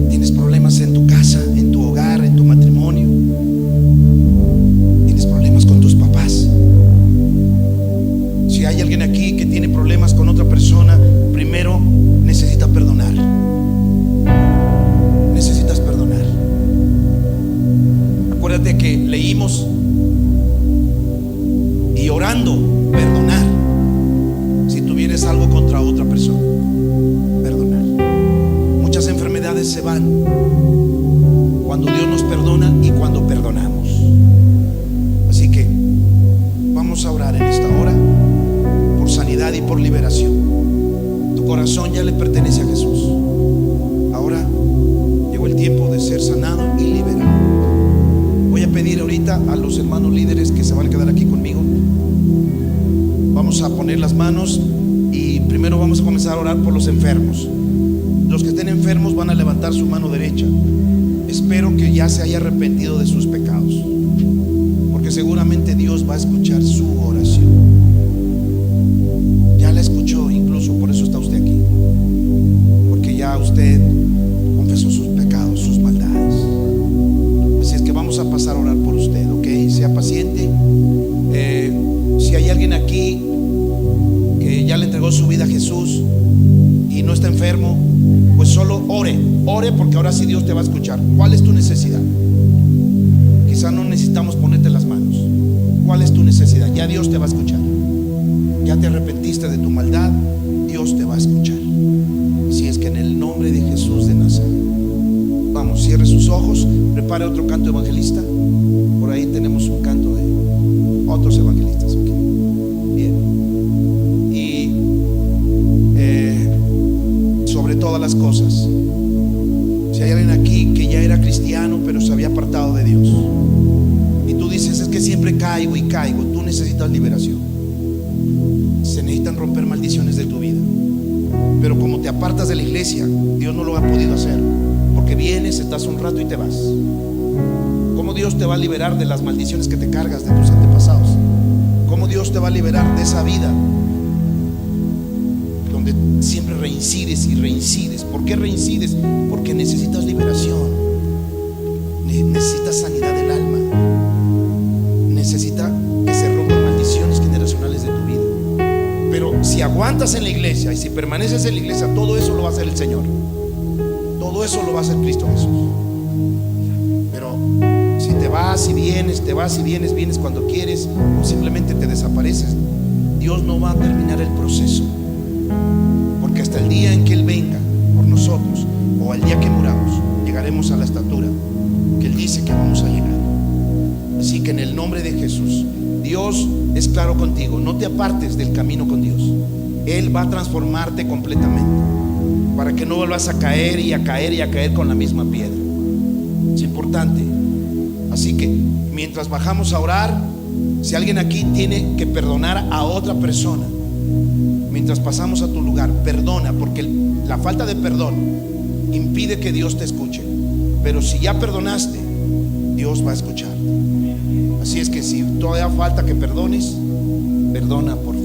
¿Tienes problemas en tu casa, en tu hogar, en tu matrimonio? ¿Tienes problemas con tus papás? Si hay alguien aquí que tiene problemas con otra persona, primero necesita perdonar. Necesitas perdonar. Acuérdate que leímos: y orando, perdonar. Si tuvieres algo contra otra persona, perdonar. Muchas enfermedades se van cuando Dios nos perdona y cuando perdonamos. Así que vamos a orar en esta hora por sanidad y por liberación. Tu corazón ya le pertenece a Jesús. Ahora llegó el tiempo de ser sanado y liberado. Voy a pedir ahorita a los hermanos líderes que se van a quedar aquí conmigo. Vamos a poner las manos y primero vamos a comenzar a orar por los enfermos. Los que estén enfermos van a levantar su mano derecha. Espero que ya se haya arrepentido de sus pecados, porque seguramente Dios va a escuchar su oración. Ya la escuchó, incluso por eso está usted aquí, porque ya usted confesó sus pecados, sus maldades. Así es que vamos a pasar a orar por usted, ¿ok? Sea paciente. Si hay alguien aquí que ya le entregó su vida a Jesús y no está enfermo, pues solo ore, porque ahora sí Dios te va a escuchar. ¿Cuál es tu necesidad? Quizá no necesitamos ponerte las manos. ¿Cuál es tu necesidad? Ya Dios te va a escuchar. Ya te arrepentiste de tu maldad, Dios te va a escuchar. Si es que en el nombre de Jesús de Nazaret. Vamos, cierre sus ojos, prepare otro canto evangelista. Por ahí tenemos un canto de otros evangelistas. Okay. Bien. Y sobre todas las cosas, si hay alguien aquí que ya era cristiano pero se había apartado de Dios, y tú dices: es que siempre caigo y caigo, tú necesitas liberación. Se necesitan romper maldiciones de tu vida. Pero como te apartas de la iglesia, Dios no lo ha podido hacer, porque vienes, estás un rato y te vas. ¿Cómo Dios te va a liberar de las maldiciones que te cargas de tus antepasados? ¿Cómo Dios te va a liberar de esa vida donde siempre reincides y reincides? ¿Por qué reincides? Porque necesitas liberación, necesitas sanidad del alma, necesita que se rompan maldiciones generacionales de tu vida. Pero si aguantas en la iglesia y si permaneces en la iglesia, todo eso lo va a hacer el Señor. Todo eso lo va a hacer Cristo Jesús. Pero si te vas y vienes, vienes cuando quieres, o simplemente te desapareces, Dios no va a terminar el proceso, porque hasta el día en que Él venga por nosotros, o al día que muramos, llegaremos a la estatura que Él dice que vamos a llegar. Así Así que en el nombre de Jesús, Dios es claro contigo, no te apartes del camino con Dios. Él va a transformarte completamente para que no vuelvas a caer y a caer y a caer con la misma piedra. Es importante. Así que mientras bajamos a orar, si alguien aquí tiene que perdonar a otra persona, mientras pasamos a tu lugar, perdona, porque la falta de perdón impide que Dios te escuche. Pero si ya perdonaste, Dios va a escuchar. Así es que si todavía falta que perdones, perdona por